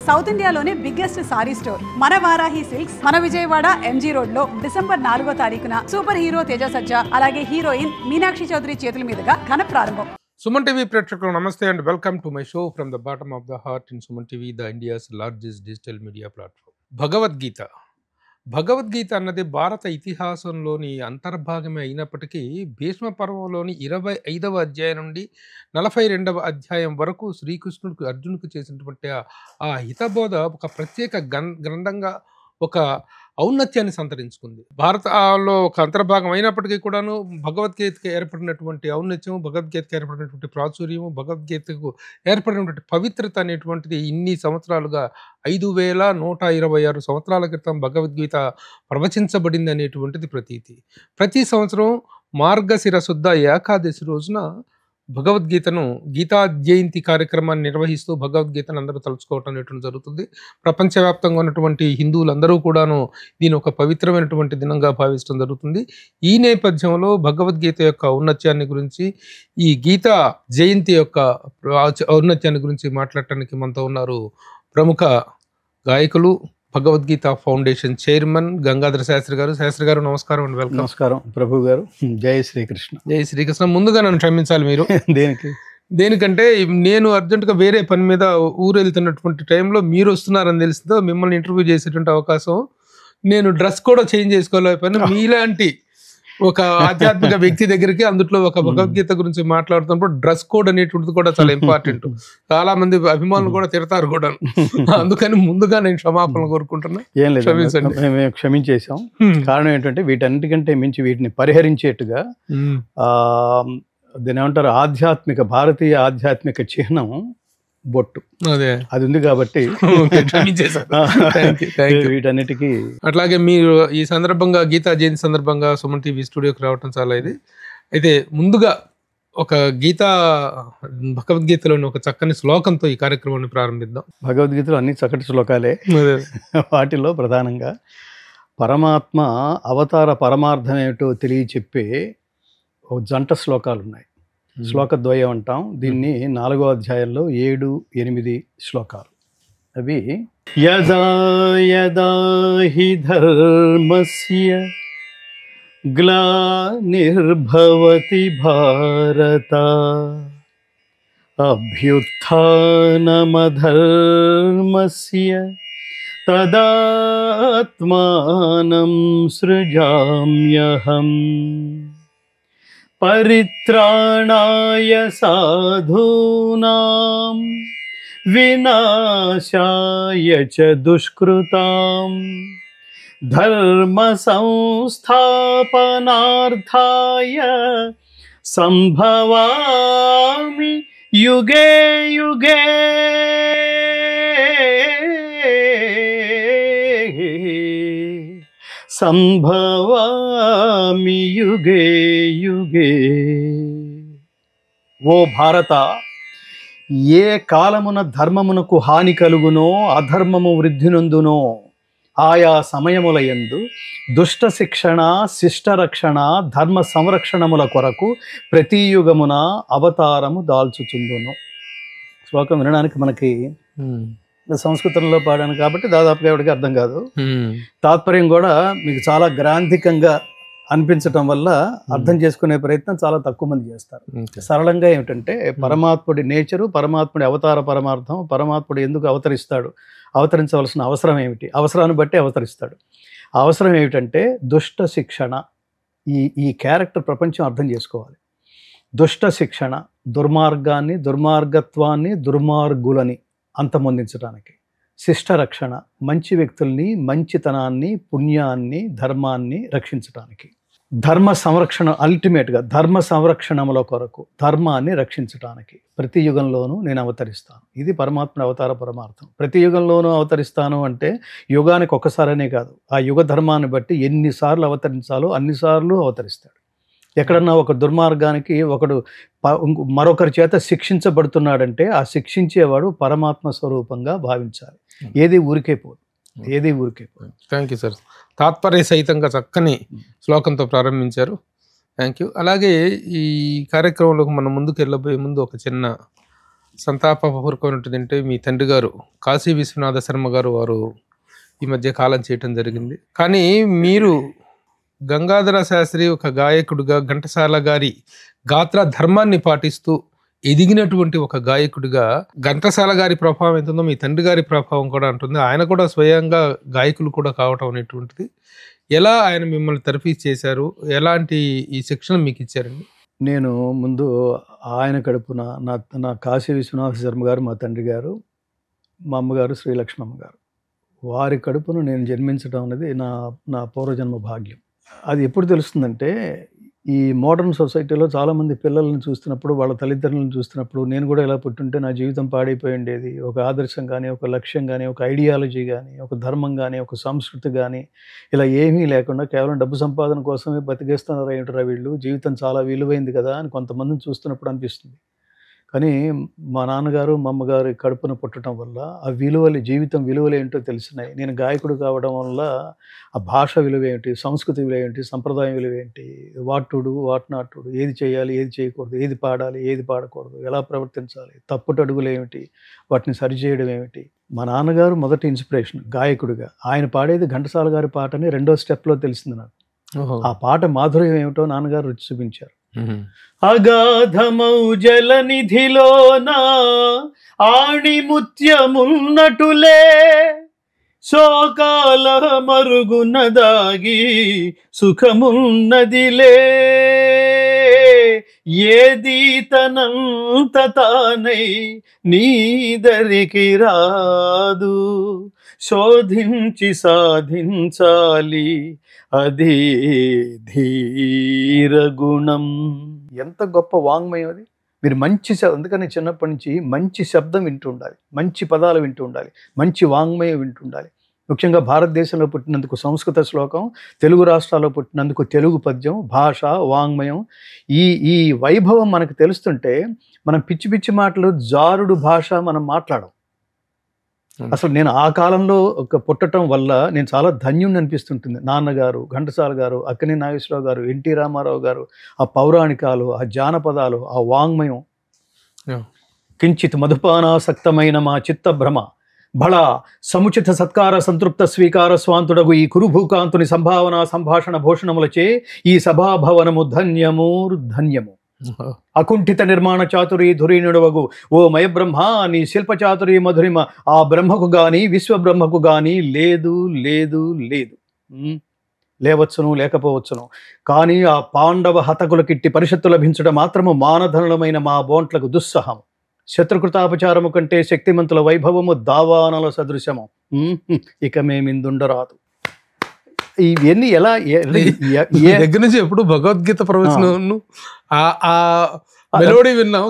South ఇండియాలోనే biggest sorry store మన Varahi silks మన విజయవాడ ఎంజీ రోడ్ లో డిసెంబర్ 4వ తారీఖున సూపర్ హీరో తేజ సజ్జా అలాగే హీరోయిన్ మీనాక్షి చౌదరి చేతుల మీదుగా ఘన ప్రారంభం. సుమన్ టీవీ ప్రేక్షకులు నమస్తే and welcome to my show from the bottom of the heart in Suman TV, the India's largest digital media platform. Bhagavad Gita అన్నది భారత ఇతిహాసంలోని అంతర్భాగమే అయినప్పటికీ భీష్మ పర్వంలోని 25వ అధ్యాయం నుండి 42వ అధ్యాయం వరకు శ్రీకృష్ణుడికి అర్జునుడికి చేసినటువంటి ఆ హితబోధ ఒక ప్రత్యేక గ్రంథంగా ఒక ఔన్నత్యాన్ని సంతరించుకుంది. భారతలో ఒక అంతర్భాగం అయినప్పటికీ కూడాను భగవద్గీతకు ఏర్పడినటువంటి ఔన్నత్యం, భగవద్గీతకు ఏర్పడినటువంటి ప్రాచుర్యము, భగవద్గీతకు ఏర్పడినటువంటి పవిత్రత అనేటువంటిది ఇన్ని సంవత్సరాలుగా 5126 సంవత్సరాల క్రితం భగవద్గీత ప్రవచించబడింది అనేటువంటిది ప్రతీతి. ప్రతి సంవత్సరం మార్గశిర శుద్ధ ఏకాదశి రోజున భగవద్గీతను గీతా జయంతి కార్యక్రమాన్ని నిర్వహిస్తూ భగవద్గీతను అందరూ తలుచుకోవటం అనేటువంటి జరుగుతుంది. ప్రపంచవ్యాప్తంగా ఉన్నటువంటి హిందువులందరూ కూడాను దీని ఒక పవిత్రమైనటువంటి దినంగా భావించడం జరుగుతుంది. ఈ నేపథ్యంలో భగవద్గీత యొక్క ఔన్నత్యాన్ని గురించి, ఈ గీతా జయంతి యొక్క ఔన్నత్యాన్ని గురించి మాట్లాడటానికి మనతో ఉన్నారు ప్రముఖ గాయకులు, భగవద్గీత ఫౌండేషన్ చైర్మన్ గంగాధర శాస్త్రి గారు. శాస్త్రి గారు నమస్కారం అండి, వెల్కమ్. నమస్కారం ప్రభు గారు. జై శ్రీకృష్ణ. జై శ్రీకృష్ణ. ముందుగా నన్ను క్షమించాలి మీరు. దేనికంటే నేను అర్జెంటుగా వేరే పని మీద ఊరు వెళ్తున్నటువంటి టైంలో మీరు వస్తున్నారని తెలిసిందో మిమ్మల్ని ఇంటర్వ్యూ చేసేటువంటి అవకాశం, నేను డ్రెస్ కూడా చేంజ్ చేసుకోలేకపోయినా మీలాంటి ఒక ఆధ్యాత్మిక వ్యక్తి దగ్గరికి అందులో ఒక భగవద్గీత గురించి మాట్లాడుతున్నప్పుడు డ్రెస్ కోడ్ అనేటువంటిది కూడా చాలా ఇంపార్టెంట్. చాలా మంది అభిమానులు కూడా తిడతారు కూడా, అందుకని ముందుగా నేను క్షమాపణలు కోరుకుంటున్నా. ఏం లేదు, మేము క్షమించేసాం. కారణం ఏంటంటే వీటన్నిటికంటే మించి వీటిని పరిహరించేట్టుగా దీని ఏమంటారు, భారతీయ ఆధ్యాత్మిక చిహ్నం బొట్టు అది ఉంది కాబట్టి వీటన్నిటికీ. అట్లాగే మీరు ఈ సందర్భంగా గీతా జయంతి సందర్భంగా సుమన్ టీవీ స్టూడియోకి రావటం చాలా ఇది. అయితే ముందుగా ఒక భగవద్గీతలోని ఒక చక్కని శ్లోకంతో ఈ కార్యక్రమాన్ని ప్రారంభిద్దాం. భగవద్గీతలో అన్ని చక్కటి శ్లోకాలే. వాటిలో ప్రధానంగా పరమాత్మ అవతార పరమార్థం ఏమిటో తెలియచెప్పే ఒక జంట శ్లోకాలు ఉన్నాయి. శ్లోకద్వయం అంటాం దీన్ని. 4వ అధ్యాయంలో 7, 8 శ్లోకాలు. అవి యదా యదా హి ధర్మస్య గ్లానిర్భవతి భారత అభ్యుత్థానమధర్మస్య తదాత్మానం సృజామ్యహం పరిత్రాణాయ సాధూనాం వినాశాయ చ దుష్కృతాం ధర్మ సంస్థాపనార్థాయ సంభవామి యుగే యుగే. సంభవామి యుగే యుగే. ఓ భారత, ఏ కాలమున ధర్మమునకు హాని కలుగునో అధర్మము వృద్ధి నొందునో ఆయా సమయములయందు దుష్ట శిక్షణ, శిష్ట రక్షణ, ధర్మ సంరక్షణముల కొరకు ప్రతి యుగమున అవతారము దాల్చుచుందును. శ్లోకం వినడానికి మనకి సంస్కృతంలో పాడాను కాబట్టి దాదాపుగా ఎవరికి అర్థం కాదు. తాత్పర్యం కూడా మీకు చాలా గ్రాంథికంగా అనిపించటం వల్ల అర్థం చేసుకునే ప్రయత్నం చాలా తక్కువ మంది చేస్తారు. సరళంగా ఏమిటంటే పరమాత్ముడి నేచరు, పరమాత్ముడి అవతార పరమార్థం, పరమాత్ముడు ఎందుకు అవతరిస్తాడు, అవతరించవలసిన అవసరం ఏమిటి, అవసరాన్ని బట్టి అవతరిస్తాడు. ఆ అవసరం ఏమిటంటే దుష్ట శిక్షణ. ఈ క్యారెక్టర్ ప్రపంచం అర్థం చేసుకోవాలి. దుష్ట శిక్షణ, దుర్మార్గాన్ని, దుర్మార్గత్వాన్ని, దుర్మార్గులని అంతమొందించడానికి. శిష్ట రక్షణ, మంచి వ్యక్తుల్ని, మంచితనాన్ని, పుణ్యాన్ని, ధర్మాన్ని రక్షించడానికి. ధర్మ సంరక్షణ, అల్టిమేట్గా ధర్మ సంరక్షణముల కొరకు ధర్మాన్ని రక్షించడానికి ప్రతి యుగంలోనూ నేను అవతరిస్తాను. ఇది పరమాత్మ అవతార పరమార్థం. ప్రతి యుగంలోనూ అవతరిస్తాను అంటే యుగానికి ఒక్కసారనే కాదు, ఆ యుగ ధర్మాన్ని బట్టి ఎన్నిసార్లు అవతరించాలో అన్నిసార్లు అవతరిస్తాడు. ఎక్కడన్నా ఒక దుర్మార్గానికి ఒకడు మరొకరి చేత శిక్షించబడుతున్నాడంటే ఆ శిక్షించేవాడు పరమాత్మ స్వరూపంగా భావించాలి. ఏది ఊరికే పోదు. Thank you sir. తాత్పర్య సహితంగా చక్కని శ్లోకంతో ప్రారంభించారు. Thank you. అలాగే ఈ కార్యక్రమంలోకి మనం ముందుకు వెళ్ళబోయే ముందు ఒక చిన్న సంతాపపూర్వకమైనటువంటి అంటే మీ తండ్రి గారు కాశీ విశ్వనాథ శర్మ గారు వారు ఈ మధ్య కాలం చేయటం జరిగింది. కానీ మీరు గంగాధర శాస్త్రి ఒక గాయకుడిగా ఘంటసాల గారి గాత్ర ధర్మాన్ని పాటిస్తూ ఎదిగినటువంటి ఒక గాయకుడిగా ఘంటసాల గారి ప్రభావం ఎంత ఉందో మీ తండ్రి గారి ప్రభావం కూడా ఉంటుంది. ఆయన కూడా స్వయంగా గాయకులు కూడా కావటం అనేటువంటిది. ఎలా ఆయన మిమ్మల్ని తర్ఫీదు చేశారు, ఎలాంటి ఈ శిక్షణ మీకు ఇచ్చారండి? నేను ముందు ఆయన కడుపున నా కాశీ విశ్వనాథ శర్మ గారు మా తండ్రి గారు, మా అమ్మగారు శ్రీలక్ష్మమ్మ గారు, వారి కడుపును నేను జన్మించడం అనేది నా పూర్వజన్మ భాగ్యం. అది ఎప్పుడు తెలుస్తుందంటే, ఈ మోడర్న్ సొసైటీలో చాలామంది పిల్లల్ని చూస్తున్నప్పుడు, వాళ్ళ తల్లిదండ్రులను చూస్తున్నప్పుడు, నేను కూడా ఇలా పుట్టుంటే నా జీవితం పాడైపోయి ఉండేది, ఒక ఆదర్శం కానీ, ఒక లక్ష్యం కానీ, ఒక ఐడియాలజీ కానీ, ఒక ధర్మం కానీ, ఒక సంస్కృతి కానీ ఇలా ఏమీ లేకుండా కేవలం డబ్బు సంపాదన కోసమే బతికేస్తున్నారు ఏంటరా వీళ్ళు, జీవితం చాలా విలువైంది కదా అని కొంతమందిని చూస్తున్నప్పుడు అనిపిస్తుంది. కానీ మా నాన్నగారు మా అమ్మగారు కడుపున పుట్టడం వల్ల ఆ విలువలు, జీవితం విలువలు ఏంటో తెలిసినాయి. నేను గాయకుడు కావడం వల్ల ఆ భాష విలువ ఏంటి, సంస్కృతి విలువ ఏంటి, సంప్రదాయం విలువ ఏంటి, వాటుడు వాట్నాటుడు, ఏది చేయాలి ఏది చేయకూడదు, ఏది పాడాలి ఏది పాడకూడదు, ఎలా ప్రవర్తించాలి, తప్పుటడుగులు ఏమిటి, వాటిని సరిచేయడం ఏమిటి. మా నాన్నగారు మొదటి ఇన్స్పిరేషన్ గాయకుడిగా. ఆయన పాడేది ఘంటసాల గారి పాటని 2వ స్టెప్లో తెలిసింది నాకు. ఆ పాట మాధుర్యం ఏమిటో నాన్నగారు రుచి చూపించారు. అగాధమౌ జలనిధిలోన ఆణిముత్యమున్నటులే, శోకాల మరుగున దాగి సుఖమున్నదిలే, ఏది తనంత తానై నీదరికి రాదు, శోధించి సాధించాలి అదే ధీర గుణం. ఎంత గొప్ప వాంగ్మయం అది. మీరు మంచి అందుకని చిన్నప్పటి నుంచి మంచి శబ్దం వింటూ ఉండాలి, మంచి పదాలు వింటూ ఉండాలి, మంచి వాంగ్మయం వింటూ ఉండాలి. ముఖ్యంగా భారతదేశంలో పుట్టినందుకు సంస్కృత శ్లోకం, తెలుగు రాష్ట్రాల్లో పుట్టినందుకు తెలుగు పద్యం, భాష, వాంగ్మయం, ఈ వైభవం మనకు తెలుస్తుంటే మనం పిచ్చి పిచ్చి మాటలు, జారుడు భాష మనం మాట్లాడం. అసలు నేను ఆ కాలంలో పుట్టడం వల్ల నేను చాలా ధన్యుని అనిపిస్తుంటుంది. నాన్నగారు, ఘంటసాల గారు, అక్కినేని నాగేశ్వరరావు గారు, ఎన్టీ రామారావు గారు, ఆ పౌరాణికాలు, ఆ జానపదాలు, ఆ వాంగ్మయం. కించిత్ మధుపానాసక్తమైన మా చిత్త భ్రమ బళ సముచిత సత్కార సంతృప్త స్వీకార స్వాంతుడగు ఈ కురుభూకాంతుని సంభావన సంభాషణ భూషణములచే ఈ సభాభవనము ధన్యము. అకుంఠిత నిర్మాణ చాతురి ధురీనుడవగు ఓ మయబ్రహ్మ, నీ శిల్ప చాతురి మధురిమ ఆ బ్రహ్మకు గాని విశ్వబ్రహ్మకు గాని లేదు లేదు లేదు. లేవచ్చును లేకపోవచ్చును, కానీ ఆ పాండవ హతకులకిట్టి పరిషత్తు లభించడం మాత్రము మానధనులమైన మా బోంట్లకు దుస్సహం. శత్రుకృతాపచారము కంటే శక్తిమంతుల వైభవము దావానల సదృశము. ఇక మేమిందుండరాదు. ఇవన్నీ ఎలా దగ్గర నుంచి ఎప్పుడు భగవద్గీత ప్రవచనం మెలోడీ విన్నాం,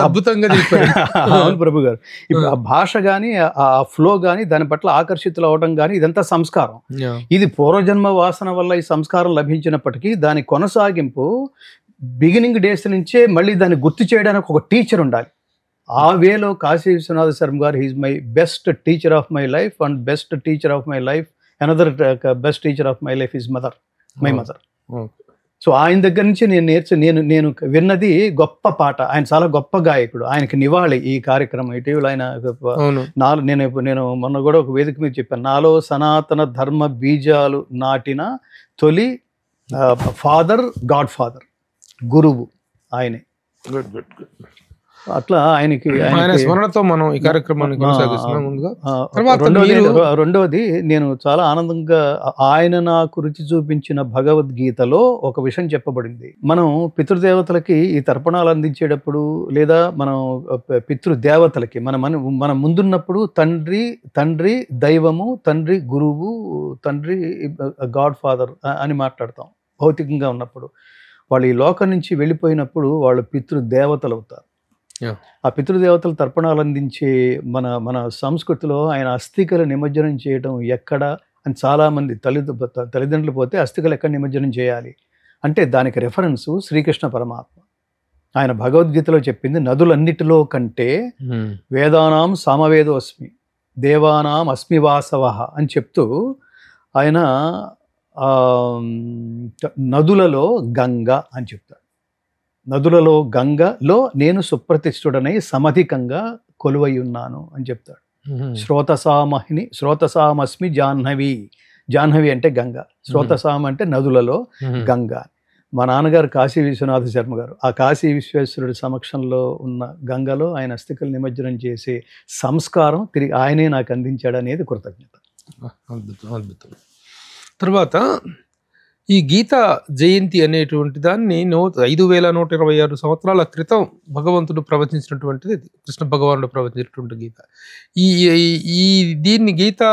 అద్భుతంగా చెప్పారు. అవును ప్రభు గారు. ఇప్పుడు ఆ భాష కానీ, ఆ ఫ్లో కానీ, దాని పట్ల ఆకర్షితులు అవడం కానీ, ఇదంతా సంస్కారం. ఇది పూర్వజన్మ వాసన వల్ల ఈ సంస్కారం లభించినప్పటికీ దాని కొనసాగింపు బిగినింగ్ డేస్ నుంచే మళ్ళీ దాన్ని గుర్తు చేయడానికి ఒక టీచర్ ఉండాలి. ఆ వేలో Kashi Vishwanatha Sharma garu he's my best teacher of my life and best teacher of my life. Another best teacher of my life is my mother. So ఆయన దగ్గర నుంచి నేను విన్నది గొప్ప పాట. ఆయన చాలా గొప్ప గాయకుడు. ఆయనకి నివాళి ఈ కార్యక్రమం. ఇటీవల ఆయన నేను మొన్న కూడా ఒక వేదిక మీద చెప్పాను, నాలో సనాతన ధర్మ బీజాలు నాటిన తొలి ఫాదర్, గాడ్ ఫాదర్, గురువు ఆయనే. అట్లా ఆయనకి స్మరణతో మనం ఈ కార్యక్రమాన్ని కొనసాగిస్తున్నాం. ముందుగా రెండవది, నేను చాలా ఆనందంగా ఆయన నాకు రుచి చూపించిన భగవద్గీతలో ఒక విషయం చెప్పబడింది. మనం పితృదేవతలకి ఈ తర్పణాలు అందించేటప్పుడు, లేదా మనం పితృదేవతలకి మన ముందున్నప్పుడు తండ్రి దైవము, తండ్రి గురువు, తండ్రి గాడ్ ఫాదర్ అని మాట్లాడతాం. భౌతికంగా ఉన్నప్పుడు వాళ్ళు ఈ లోకం నుంచి వెళ్ళిపోయినప్పుడు వాళ్ళు పితృదేవతలు అవుతారు. ఆ పితృదేవతలు తర్పణాలు అందించే మన సంస్కృతిలో ఆయన అస్థికలు నిమజ్జనం చేయడం ఎక్కడ అని చాలామంది తల్లిదండ్రులు పోతే అస్థికలు ఎక్కడ నిమజ్జనం చేయాలి అంటే దానికి రెఫరెన్సు శ్రీకృష్ణ పరమాత్మ. ఆయన భగవద్గీతలో చెప్పింది, నదులన్నిటిలో కంటే వేదానాం సామవేదోస్మి దేవానాం అస్మి వాసవః అని చెప్తూ ఆయన నదులలో గంగ అని చెప్తాడు. నదులలో గంగలో నేను సుప్రతిష్ఠుడనై సమధికంగా కొలువై ఉన్నాను అని చెప్తాడు. శ్రోతసామస్మి జాహ్నవి. జాహ్నవి అంటే గంగ, శ్రోతసామ అంటే నదులలో గంగ. మా నాన్నగారు కాశీ విశ్వనాథ శర్మ గారు ఆ కాశీ విశ్వేశ్వరుడి సమక్షంలో ఉన్న గంగలో ఆయన అస్థికలు నిమజ్జనం చేసే సంస్కారం తిరిగి ఆయనే నాకు అందించాడు అనేది కృతజ్ఞత. అద్భుతం, అద్భుతం. తర్వాత ఈ గీతా జయంతి అనేటువంటి దాన్ని 5126 సంవత్సరాల క్రితం భగవంతుడు ప్రవచించినటువంటిది ఇది. కృష్ణ భగవానుడు ప్రవచించినటువంటి గీత. ఈ ఈ దీన్ని గీతా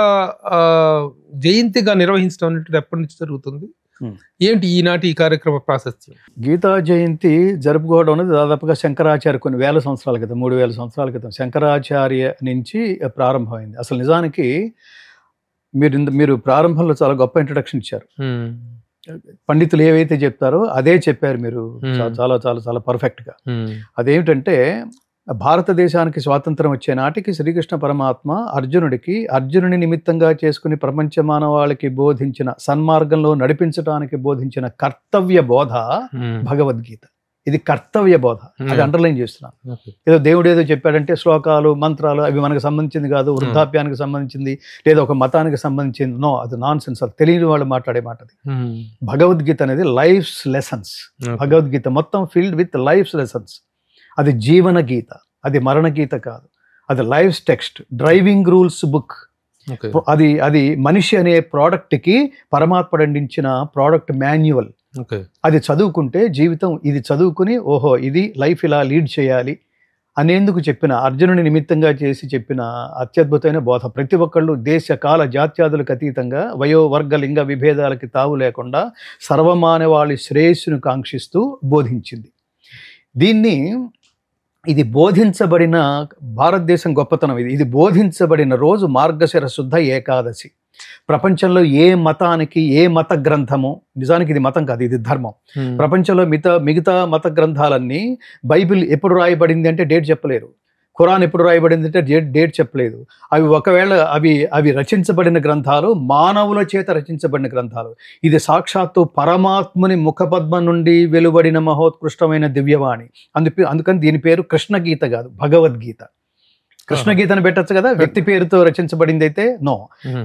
జయంతిగా నిర్వహించడం అనేటువంటి ఎప్పటి నుంచి జరుగుతుంది? ఏంటి ఈనాటి ఈ కార్యక్రమ ప్రాశస్త్యం? గీతా జయంతి జరుపుకోవడం అనేది దాదాపుగా శంకరాచార్య కొన్ని వేల సంవత్సరాల క్రితం, 3000 సంవత్సరాల క్రితం శంకరాచార్య నుంచి ప్రారంభమైంది. అసలు నిజానికి మీరు ప్రారంభంలో చాలా గొప్ప ఇంట్రడక్షన్ ఇచ్చారు. పండితులు ఏవైతే చెప్తారో అదే చెప్పారు మీరు చాలా చాలా చాలా పర్ఫెక్ట్ గా. అదేమిటంటే భారతదేశానికి స్వాతంత్రం వచ్చే నాటికి శ్రీకృష్ణ పరమాత్మ అర్జునుని నిమిత్తంగా చేసుకుని ప్రపంచ మానవాళికి బోధించిన సన్మార్గంలో నడిపించడానికి బోధించిన కర్తవ్య బోధ భగవద్గీత. ఇది కర్తవ్య బోధ, అది అండర్లైన్ చేస్తున్నాను. ఏదో దేవుడు ఏదో చెప్పాడంటే శ్లోకాలు మంత్రాలు అవి మనకు సంబంధించింది కాదు, వృద్ధాప్యానికి సంబంధించింది లేదా ఒక మతానికి సంబంధించింది. నో, అది నాన్ సెన్స్, అది తెలియని వాళ్ళు మాట్లాడే మాట. అది భగవద్గీత అనేది లైఫ్స్ లెసన్స్. భగవద్గీత మొత్తం ఫిల్డ్ విత్ లైఫ్స్ లెసన్స్. అది జీవన గీత, అది మరణ గీత కాదు. అది life text, driving rules book. అది మనిషి అనే ప్రోడక్ట్కి పరమాత్మ అందించిన ప్రోడక్ట్ మాన్యువల్. అది చదువుకుంటే జీవితం, ఇది చదువుకుని ఓహో ఇది లైఫ్ ఇలా లీడ్ చేయాలి అనేందుకు చెప్పిన, అర్జునుని నిమిత్తంగా చేసి చెప్పిన అత్యద్భుతమైన బోధ. ప్రతి ఒక్కళ్ళు దేశ కాల జాత్యాదులకు అతీతంగా వయో వర్గ లింగ విభేదాలకి తావు లేకుండా సర్వమానవాళి శ్రేయస్సును కాంక్షిస్తూ బోధించింది. ఇది బోధించబడిన భారతదేశం గొప్పతనం. ఇది బోధించబడిన రోజు మార్గశిర శుద్ధ ఏకాదశి. ప్రపంచంలో ఏ మతానికి ఏ మత గ్రంథము, నిజానికి ఇది మతం కాదు, ఇది ధర్మం. ప్రపంచంలో మిగతా మత గ్రంథాలన్నీ బైబిల్ ఎప్పుడు రాయబడింది అంటే డేట్ చెప్పలేరు, ఖురాన్ ఎప్పుడు రాయబడింది అంటే డేట్ చెప్పలేదు. అవి ఒకవేళ అవి రచించబడిన గ్రంథాలు మానవుల చేత రచించబడిన గ్రంథాలు. ఇది సాక్షాత్తు పరమాత్ముని ముఖపద్మం నుండి వెలువడిన మహోత్కృష్టమైన దివ్యవాణి. అందుకని దీని పేరు కృష్ణగీత కాదు, భగవద్గీత. కృష్ణగీతను పెట్టచ్చు కదా, వ్యక్తి పేరుతో రచించబడింది అయితే నో.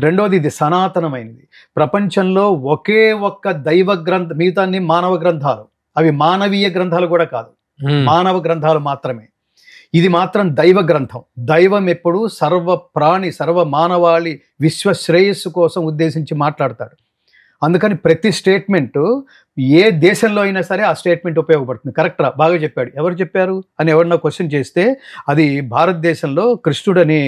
రెండోది ఇది సనాతనమైనది. ప్రపంచంలో ఒకే ఒక్క దైవ గ్రంథం, మిగతా మానవ గ్రంథాలు, అవి మానవీయ గ్రంథాలు కూడా కాదు, మానవ గ్రంథాలు మాత్రమే. ఇది మాత్రం దైవ గ్రంథం. దైవం ఎప్పుడు సర్వ ప్రాణి సర్వ మానవాళి విశ్వశ్రేయస్సు కోసం ఉద్దేశించి మాట్లాడతాడు. అందుకని ప్రతి స్టేట్మెంటు ఏ దేశంలో అయినా సరే ఆ స్టేట్మెంట్ ఉపయోగపడుతుంది. కరెక్టరా, బాగా చెప్పాడు, ఎవరు చెప్పారు అని ఎవరన్నా క్వశ్చన్ చేస్తే అది భారతదేశంలో కృష్ణుడని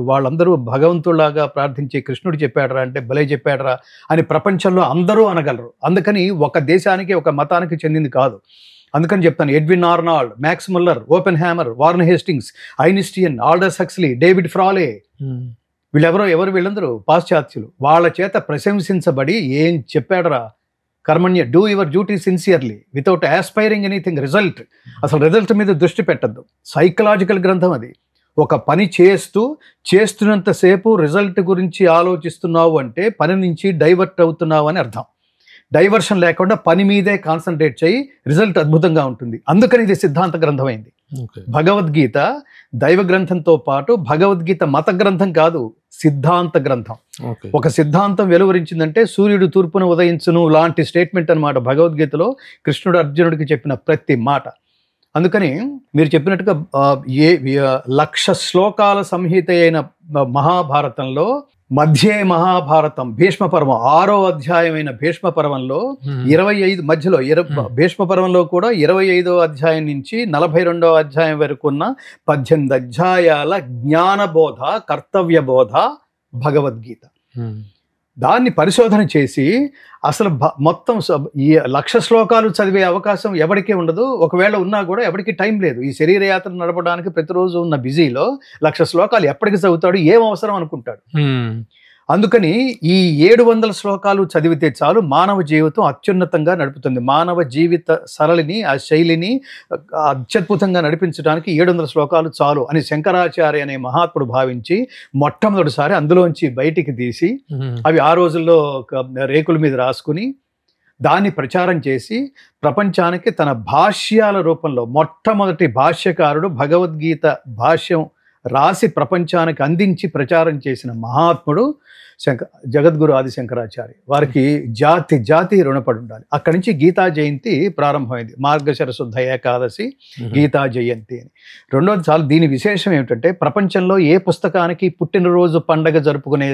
వాళ్ళందరూ భగవంతుడిలాగా ప్రార్థించే కృష్ణుడు చెప్పాడరా అంటే భలే చెప్పాడరా అని ప్రపంచంలో అందరూ అనగలరు. అందుకని ఒక దేశానికి ఒక మతానికి చెందింది కాదు. అందుకని చెప్తాను, Edwin Arnold, Max Muller, Oppenheimer, Warren Hastings, Einstein, Aldous Huxley, David Frawley, వీళ్ళందరూ పాశ్చాత్యులు. వాళ్ళ చేత ప్రశంసించబడి ఏం చెప్పాడరా, కర్మణ్య, do your duty sincerely without aspiring anything result. అసలు రిజల్ట్ మీద దృష్టి పెట్టద్దు. సైకలాజికల్ గ్రంథం అది. ఒక పని చేస్తున్నంతసేపు రిజల్ట్ గురించి ఆలోచిస్తున్నావు అంటే పని నుంచి డైవర్ట్ అవుతున్నావు అని అర్థం. డైవర్షన్ లేకుండా పని మీదే కాన్సన్ట్రేట్ చేయి, రిజల్ట్ అద్భుతంగా ఉంటుంది. అందుకని ఇది సిద్ధాంత గ్రంథమైంది. భగవద్గీత దైవ గ్రంథంతో పాటు భగవద్గీత మత గ్రంథం కాదు, సిద్ధాంత గ్రంథం. ఒక సిద్ధాంతం వెలువరించిందంటే సూర్యుడు తూర్పున ఉదయించును లాంటి స్టేట్మెంట్ అన్నమాట భగవద్గీతలో కృష్ణుడు అర్జునుడికి చెప్పిన ప్రతి మాట. అందుకని మీరు చెప్పినట్టుగా 1,00,000 శ్లోకాల సంహిత అయిన మహాభారతంలో మధ్యే మహాభారతం భీష్మ పర్వం 6వ అధ్యాయమైన భీష్మ పర్వంలో 25 భీష్మ పర్వంలో కూడా 25వ అధ్యాయం నుంచి 42వ అధ్యాయం వరకు ఉన్న 18 అధ్యాయాల జ్ఞానబోధ, కర్తవ్య బోధ భగవద్గీత. దాన్ని పరిశోధన చేసి అసలు మొత్తం 1,00,000 శ్లోకాలు చదివే అవకాశం ఎవరికీ ఉండదు. ఒకవేళ ఉన్నా కూడా ఎవరికి టైం లేదు. ఈ శరీరయాత్ర నడపడానికి ప్రతిరోజు ఉన్న బిజీలో 1,00,000 శ్లోకాలు ఎప్పటికి చదువుతాడు, ఏం అవసరం అనుకుంటాడు. అందుకని ఈ 700 శ్లోకాలు చదివితే చాలు మానవ జీవితం అత్యున్నతంగా నడుపుతుంది. మానవ జీవిత సరళిని, ఆ శైలిని అత్యద్భుతంగా నడిపించడానికి 700 శ్లోకాలు చాలు అని శంకరాచార్య అనే మహాత్ముడు భావించి మొట్టమొదటిసారి అందులోంచి బయటికి తీసి అవి ఆ రోజుల్లో రేకుల మీద రాసుకుని దాన్ని ప్రచారం చేసి ప్రపంచానికి తన భాష్యాల రూపంలో మొట్టమొదటి భాష్యకారుడు భగవద్గీత భాష్యం రాసి ప్రపంచానికి అందించి ప్రచారం చేసిన మహాత్ముడు జగద్గురు ఆదిశంకరాచార్య. వారికి జాతి రుణపడి ఉండాలి. అక్కడి నుంచి గీతా జయంతి ప్రారంభమైంది. మార్గశిర శుద్ధ ఏకాదశి గీతా జయంతి అని. రెండోది చాలు దీని విశేషం ఏమిటంటే ప్రపంచంలో ఏ పుస్తకానికి పుట్టినరోజు పండగ జరుపుకునే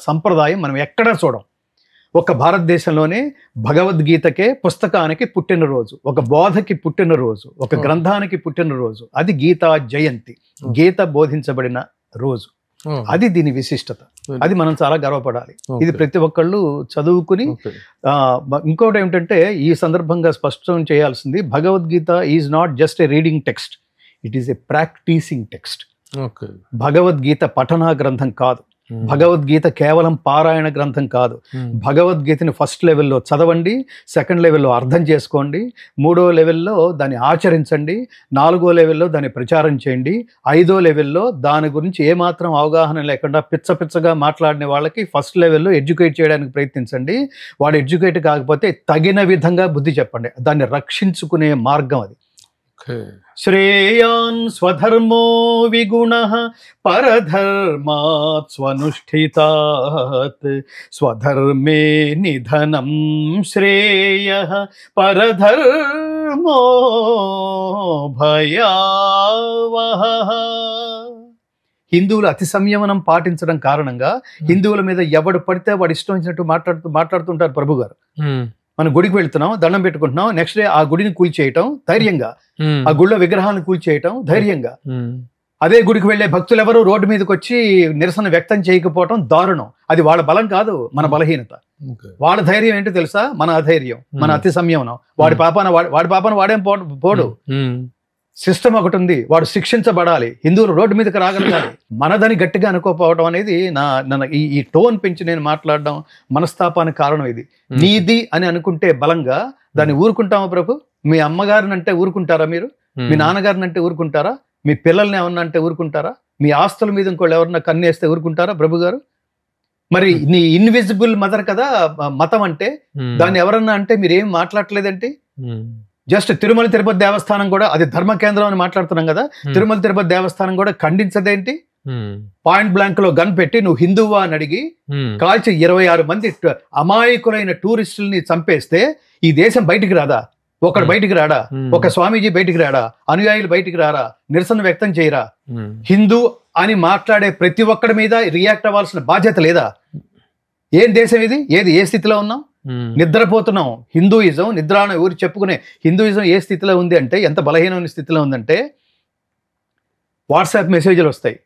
సంప్రదాయం మనం ఎక్కడా చూడం. ఒక భారతదేశంలోనే భగవద్గీతకే పుస్తకానికి పుట్టినరోజు, ఒక బోధకి పుట్టినరోజు, ఒక గ్రంథానికి పుట్టినరోజు, అది గీతా జయంతి, గీత బోధించబడిన రోజు. అది దీని విశిష్టత. అది మనం చాలా గర్వపడాలి. ఇది ప్రతి ఒక్కళ్ళు చదువుకుని ఇంకోటి ఏమిటంటే ఈ సందర్భంగా స్పష్టం చేయాల్సింది, Bhagavad Gita is not just a reading text, it is a practicing text. Bhagavad Gita పఠనా గ్రంథం కాదు, భగవద్గీత కేవలం పారాయణ గ్రంథం కాదు. భగవద్గీతని ఫస్ట్ లెవెల్లో చదవండి, సెకండ్ లెవెల్లో అర్థం చేసుకోండి, 3వ లెవెల్లో దాన్ని ఆచరించండి, 4వ లెవెల్లో దాన్ని ప్రచారం చేయండి, 5వ లెవెల్లో దాని గురించి ఏమాత్రం అవగాహన లేకుండా పిచ్చగా మాట్లాడిన వాళ్ళకి ఫస్ట్ లెవెల్లో ఎడ్యుకేట్ చేయడానికి ప్రయత్నించండి. వాడు ఎడ్యుకేట్ కాకపోతే తగిన విధంగా బుద్ధి చెప్పండి. దాన్ని రక్షించుకునే మార్గం అది. శ్రేయాన్ స్వధర్మో విగుణః పరధర్మాత్ స్వనుష్ఠితాత్ స్వధర్మే నిధనం శ్రేయః పరధర్మో భయావహః. హిందువులు అతి సంయమనం పాటించడం కారణంగా హిందువుల మీద ఎవడు పడితే వాడు ఇష్టం వచ్చినట్టు మాట్లాడుతుంటారు. ప్రభు గారు, మనం గుడికి వెళ్తున్నాం, దండం పెట్టుకుంటున్నాం, నెక్స్ట్ డే ఆ గుడిని కూల్చేయటం ధైర్యంగా, ఆ గుళ్ళో విగ్రహాలను కూల్చేయటం ధైర్యంగా. అదే గుడికి వెళ్లే భక్తులు ఎవరు రోడ్డు మీదకి వచ్చి నిరసన వ్యక్తం చేయకపోవటం దారుణం. అది వాళ్ళ బలం కాదు, మన బలహీనత. వాళ్ళ ధైర్యం ఏంటో తెలుసా? మన అధైర్యం, మన అతి సంయమనం. వాడి పాపాన వాడేం పోడు. సిస్టమ్ ఒకటి ఉంది, వాడు శిక్షించబడాలి. హిందువులు రోడ్డు మీదకి రాగలగాలి. మనదని గట్టిగా అనుకోపోవడం అనేది ఈ టోన్ పెంచి నేను మాట్లాడడం మనస్తాపానికి కారణం ఇది. నీది అని అనుకుంటే బలంగా దాన్ని ఊరుకుంటామా ప్రభు? మీ అమ్మగారిని అంటే ఊరుకుంటారా మీరు? మీ నాన్నగారిని అంటే ఊరుకుంటారా? మీ పిల్లల్ని ఏమన్నా అంటే ఊరుకుంటారా? మీ ఆస్తుల మీద ఇంకోళ్ళు ఎవరన్నా కన్నేస్తే ఊరుకుంటారా ప్రభు గారు? మరి నీ ఇన్విజిబుల్ మదర్ కదా మతం అంటే. దాన్ని ఎవరన్నా అంటే మీరేం మాట్లాడలేదంటే, జస్ట్ తిరుమల తిరుపతి దేవస్థానం కూడా, అది ధర్మ కేంద్రం అని మాట్లాడుతున్నాం కదా, తిరుమల తిరుపతి దేవస్థానం కూడా ఖండించదేంటి? పాయింట్ బ్లాంక్ లో గన్ పెట్టి నువ్వు హిందువా అని అడిగి కాల్చి 26 మంది అమాయకులైన టూరిస్టుల్ని చంపేస్తే ఈ దేశం బయటికి రాదా? ఒకడు బయటికి రాడా? ఒక స్వామీజీ బయటికి రాడా? అనుయాయులు బయటికి రారా? నిరసన వ్యక్తం చేయరా? హిందూ అని మాట్లాడే ప్రతి ఒక్కడి మీద రియాక్ట్ అవ్వాల్సిన బాధ్యత లేదా? ఏం దేశం ఇది? ఏ స్థితిలో ఉన్నాం? నిద్రపోతున్నాం. హిందూయిజం నిద్రాణ ఊరి చెప్పుకునే హిందూయిజం ఏ స్థితిలో ఉంది అంటే, ఎంత బలహీనమైన స్థితిలో ఉందంటే, వాట్సాప్ మెసేజ్లు వస్తాయి,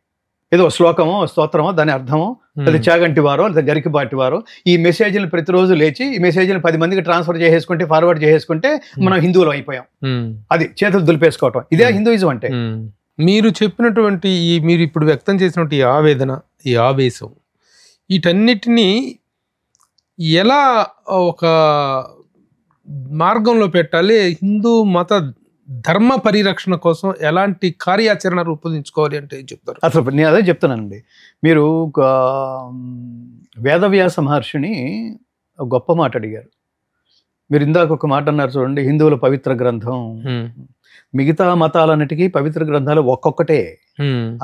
ఏదో శ్లోకమో స్తోత్రమో దాని అర్థమో, లేదా చాగంటి వారో లేదా గరికిపాటి వారో ఈ మెసేజ్లను ప్రతిరోజు లేచి ఈ మెసేజ్లను 10 మందికి ట్రాన్స్ఫర్ చేసేసుకుంటే, ఫార్వర్డ్ చేసేసుకుంటే మనం హిందువులు అయిపోయాం. అది చేతులు దులిపేసుకోవటం. ఇదే హిందూయిజం అంటే. మీరు చెప్పినటువంటి మీరు ఇప్పుడు వ్యక్తం చేసినటువంటి ఈ ఆవేదన, ఈ ఆవేశం, వీటన్నిటినీ ఎలా ఒక మార్గంలో పెట్టాలి? హిందూ మత ధర్మ పరిరక్షణ కోసం ఎలాంటి కార్యాచరణ రూపొందించుకోవాలి అంటే ఏం చెప్తారు? అసలు నేను అదే చెప్తున్నానండి. మీరు వేదవ్యాస మహర్షిని గొప్ప మాట అడిగారు. మీరు ఇందాక ఒక మాట అన్నారు చూడండి, హిందువుల పవిత్ర గ్రంథం. మిగతా మతాలన్నిటికీ పవిత్ర గ్రంథాలు ఒక్కొక్కటే.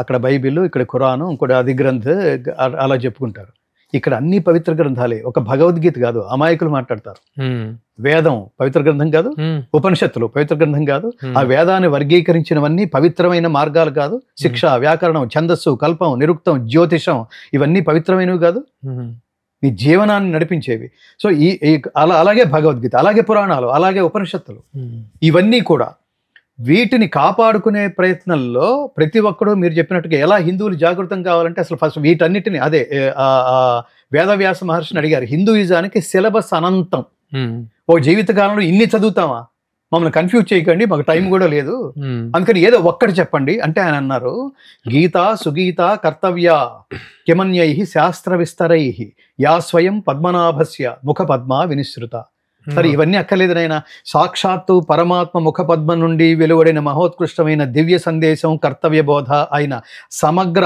అక్కడ బైబిల్, ఇక్కడ ఖురాను, ఇంకోటి ఆది గ్రంథ, అలా చెప్పుకుంటారు. ఇక్కడ అన్ని పవిత్ర గ్రంథాలే. ఒక భగవద్గీత కాదు, అమాయకులు మాట్లాడతారు. వేదం పవిత్ర గ్రంథం కాదు, ఉపనిషత్తులు పవిత్ర గ్రంథం కాదు. ఆ వేదాన్ని వర్గీకరించినవన్నీ పవిత్రమైన మార్గాలు కాదు. శిక్ష, వ్యాకరణం, ఛందస్సు, కల్పం, నిరుక్తం, జ్యోతిషం ఇవన్నీ పవిత్రమైనవి కాదు, నీ జీవనాన్ని నడిపించేవి. సో అలాగే భగవద్గీత, అలాగే పురాణాలు, అలాగే ఉపనిషత్తులు, ఇవన్నీ కూడా వీటిని కాపాడుకునే ప్రయత్నంలో ప్రతి ఒక్కడు మీరు చెప్పినట్టుగా ఎలా హిందువులు జాగృతం కావాలంటే అసలు ఫస్ట్ వీటన్నిటిని అదే వేదవ్యాస మహర్షిని అడిగారు. హిందూయిజానికి సిలబస్ అనంతం. ఓ జీవితకాలంలో ఇన్ని చదువుతామా? మమ్మల్ని కన్ఫ్యూజ్ చేయకండి, మాకు టైం కూడా లేదు, అందుకని ఏదో ఒక్కటి చెప్పండి అంటే ఆయన అన్నారు, గీత సుగీత కర్తవ్య కిమన్యై శాస్త్ర విస్తరై యా స్వయం పద్మనాభస్య ముఖ పద్మ వినిశ్రుత. సరే ఇవన్నీ అక్కర్లేదు నాయన. సాక్షాత్తు పరమాత్మ ముఖపద్మం నుండి వెలువడిన మహోత్కృష్టమైన దివ్య సందేశం కర్తవ్య బోధ అయిన సమగ్ర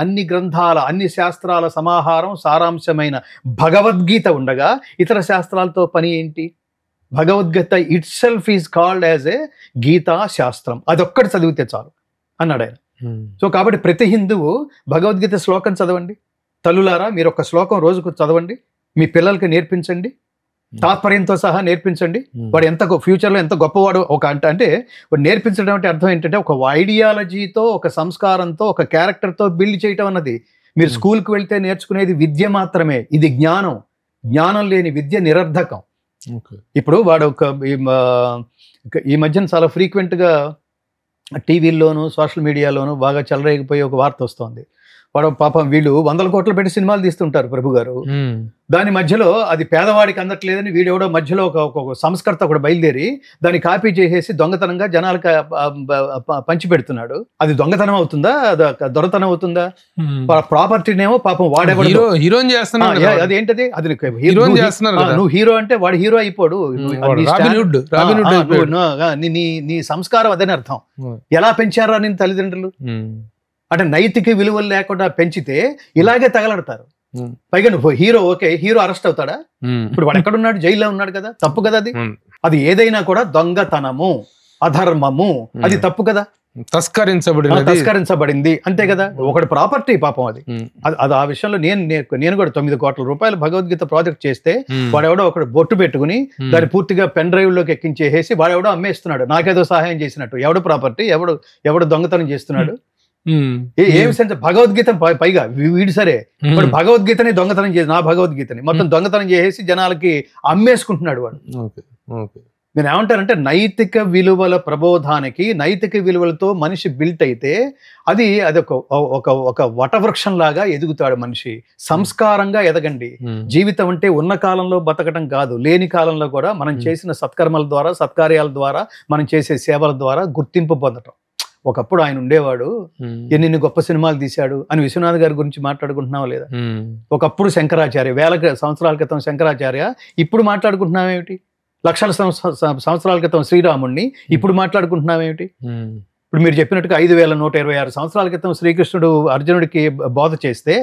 అన్ని గ్రంథాల అన్ని శాస్త్రాల సమాహారం సారాంశమైన భగవద్గీత ఉండగా ఇతర శాస్త్రాలతో పని ఏంటి? Bhagavad Gita itself is called as a Gita శాస్త్రం, అదొక్కటి చదివితే చాలు అన్నాడు ఆయన. సో కాబట్టి ప్రతి హిందువు భగవద్గీత శ్లోకం చదవండి. తల్లులారా మీరు ఒక శ్లోకం రోజుకు చదవండి, మీ పిల్లలకి నేర్పించండి, తాత్పర్యంతో సహా నేర్పించండి. వాడు ఎంత ఫ్యూచర్లో ఎంత గొప్పవాడు ఒక అంటే వాడు నేర్పించడం అంటే అర్థం ఏంటంటే ఒక ఐడియాలజీతో, ఒక సంస్కారంతో, ఒక క్యారెక్టర్తో బిల్డ్ చేయటం అన్నది. మీరు స్కూల్కి వెళ్తే నేర్చుకునేది విద్య మాత్రమే, ఇది జ్ఞానం. జ్ఞానం లేని విద్య నిరర్ధకం. ఇప్పుడు వాడు ఈ మధ్యన చాలా ఫ్రీక్వెంట్గా టీవీల్లోనూ సోషల్ మీడియాలోనూ బాగా చెలరేగిపోయి ఒక వార్త వస్తుంది. వాడు పాపం వీళ్ళు 100 కోట్లు పెట్టి సినిమాలు తీస్తుంటారు ప్రభు గారు. దాని మధ్యలో అది పేదవాడికి అందట్లేదని వీడెవడో మధ్యలో ఒక సంస్కర్త ఒకటి బయలుదేరి దాన్ని కాపీ చేసేసి దొంగతనంగా జనాలకు పంచి పెడుతున్నాడు. అది దొంగతనం అవుతుందా, దొరతనం అవుతుందా? ప్రాపర్టీనేమో పాపం వాడెవడో హీరోయిన్ చేస్తున్నాడు. అదేంటది? అది నువ్వు హీరో అంటే వాడు హీరో అయిపోడు. నీ సంస్కారం అదని అర్థం. ఎలా పెంచారా నేను తల్లిదండ్రులు? అంటే నైతిక విలువలు లేకుండా పెంచితే ఇలాగే తగలడతారు. పైగా నువ్వు హీరో, ఓకే హీరో అరెస్ట్ అవుతాడా? ఇప్పుడు వాడు ఎక్కడున్నాడు? జైల్లో ఉన్నాడు కదా, తప్పు కదా అది. అది ఏదైనా కూడా దొంగతనము, అధర్మము, అది తప్పు కదా, తస్కరించబడింది అంతే కదా. ఒకటి ప్రాపర్టీ పాపం అది. ఆ విషయంలో నేను కూడా 9 కోట్ల రూపాయలు భగవద్గీత ప్రాజెక్ట్ చేస్తే వాడెవడో ఒకటి బొట్టు పెట్టుకుని దాన్ని పూర్తిగా పెన్ డ్రైవ్ లోకి ఎక్కించేసి వాడెవడో అమ్మేస్తున్నాడు, నాకేదో సహాయం చేసినట్టు. ఎవడు ప్రాపర్టీ, ఎవడు దొంగతనం చేస్తున్నాడు? ఏం సెన్స్? భగవద్గీత పైగా వీడు సరే వాడు భగవద్గీతని దొంగతనం చేసి, నా భగవద్గీతని మొత్తం దొంగతనం చేసేసి జనాలకి అమ్మేసుకుంటున్నాడు వాడు. నేను ఏమంటానంటే నైతిక విలువల ప్రబోధానికి, నైతిక విలువలతో మనిషి బిల్ట్ అయితే అది ఒక వటవృక్షం లాగా ఎదుగుతాడు మనిషి. సంస్కారంగా ఎదగండి. జీవితం అంటే ఉన్న కాలంలో బతకటం కాదు, లేని కాలంలో కూడా మనం చేసిన సత్కర్మల ద్వారా, సత్కార్యాల ద్వారా, మనం చేసే సేవల ద్వారా గుర్తింపు పొందటం. ఒకప్పుడు ఆయన ఉండేవాడు, ఎన్ని గొప్ప సినిమాలు తీశాడు అని విశ్వనాథ్ గారి గురించి మాట్లాడుకుంటున్నావా లేదా? ఒకప్పుడు శంకరాచార్య, 1000 సంవత్సరాల క్రితం శంకరాచార్య, ఇప్పుడు మాట్లాడుకుంటున్నావేమిటి? లక్షల సంవత్సరాల క్రితం శ్రీరాముణ్ణి ఇప్పుడు మాట్లాడుకుంటున్నావేమిటి? ఇప్పుడు మీరు చెప్పినట్టుగా 5126 సంవత్సరాల క్రితం శ్రీకృష్ణుడు అర్జునుడికి బోధ చేస్తే